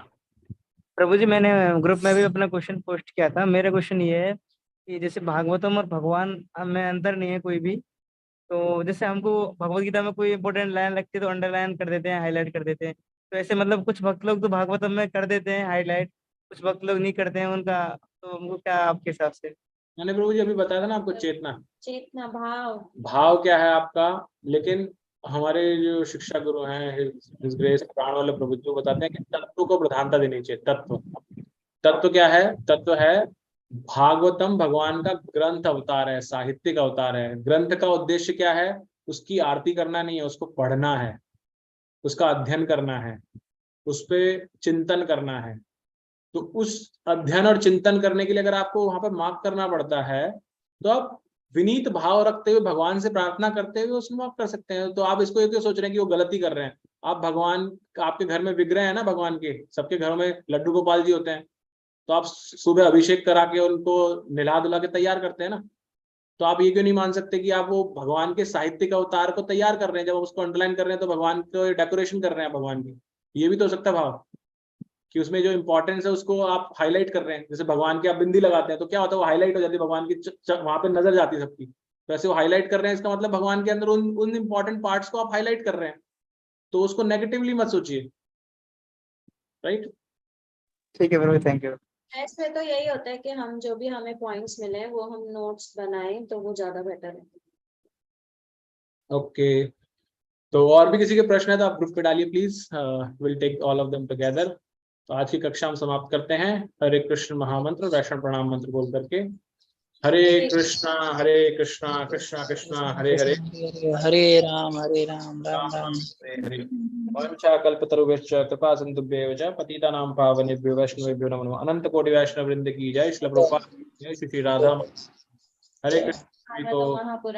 प्रभु जी, मैंने ग्रुप में भी अपना क्वेश्चन पोस्ट किया था। मेरा क्वेश्चन ये है कि जैसे भागवतम और भगवान में अंतर नहीं है कोई भी, तो जैसे हमको भगवत गीता में कोई इंपॉर्टेंट लाइन लगती है तो अंडरलाइन कर देते हैं, हाईलाइट कर देते हैं, तो ऐसे मतलब कुछ भक्त लोग तो भागवतम में कर देते हैं हाईलाइट, कुछ भक्त लोग नहीं करते हैं उनका, तो हमको क्या आपके हिसाब से? मैंने प्रभु जी अभी बताया था ना आपको, चेतना भाव भाव क्या है आपका। लेकिन हमारे जो शिक्षा गुरु हैं हिज ग्रेस प्राण वाले प्रभु जी, वो बताते हैं कि तत्व को प्रधानता देनी चाहिए। तत्व क्या है? तत्व है भागवतम भगवान का ग्रंथ अवतार है, साहित्यिक अवतार है। ग्रंथ का उद्देश्य क्या है? उसकी आरती करना नहीं है, उसको पढ़ना है, उसका अध्ययन करना है, उस पर चिंतन करना है। तो उस अध्ययन और चिंतन करने के लिए अगर आपको वहां पर मार्क करना पड़ता है, तो आप विनीत भाव रखते हुए भगवान से प्रार्थना करते हुए उसमें मार्क कर सकते हैं। तो आप इसको ये क्यों सोच रहे हैं कि वो गलती कर रहे हैं? आप भगवान, आपके घर में विग्रह है ना भगवान के, सबके घरों में लड्डू गोपाल जी होते हैं, तो आप सुबह अभिषेक करा के उनको नहला धुला के तैयार करते हैं ना। तो आप ये क्यों नहीं मान सकते कि आप वो भगवान के साहित्यिक अवतार को तैयार कर रहे हैं? जब आप उसको अंडरलाइन कर रहे हैं तो भगवान को डेकोरेशन कर रहे हैं भगवान की। ये भी तो हो सकता है भाव कि उसमें जो इंपॉर्टेंस है उसको आप हाईलाइट कर रहे हैं। जैसे भगवान की आप बिंदी लगाते हैं तो क्या होता है, वो हाईलाइट हो जाती है भगवान की, वहां पे नजर जाती है सबकी। तो ऐसे वो हाईलाइट कर रहे हैं, इसका मतलब भगवान के अंदर उन इंपॉर्टेंट पार्ट्स को आप हाईलाइट कर रहे हैं। तो उसको नेगेटिवली मत सोचिए, राइट? ठीक है प्रभु, थैंक यू। ऐसे तो यही होता है कि हम जो भी हमें पॉइंट्स मिले वो हम नोट्स बनाएं तो वो ज्यादा बेटर है। ओके, तो और भी किसी के प्रश्न है तो आप ग्रुप पे डालिए please, will take all of them together. तो आज की कक्षा हम समाप्त करते हैं। हरे कृष्ण महामंत्र वैष्णव प्रणाम मंत्र बोल करके, हरे कृष्णा कृष्णा कृष्णा हरे हरे, हरे राम राम राम हरे हरे। वंचा कल्पतरुभ्यश्च कृपा सिन्धुभ्येव च पतितानां पावनेभ्यो वैष्णवेभ्यो नमो नमः। अनंत कोटि वैष्णव वृंद की जय। श्रील प्रभुपाद, जय श्री राधा। हरे कृष्ण। तो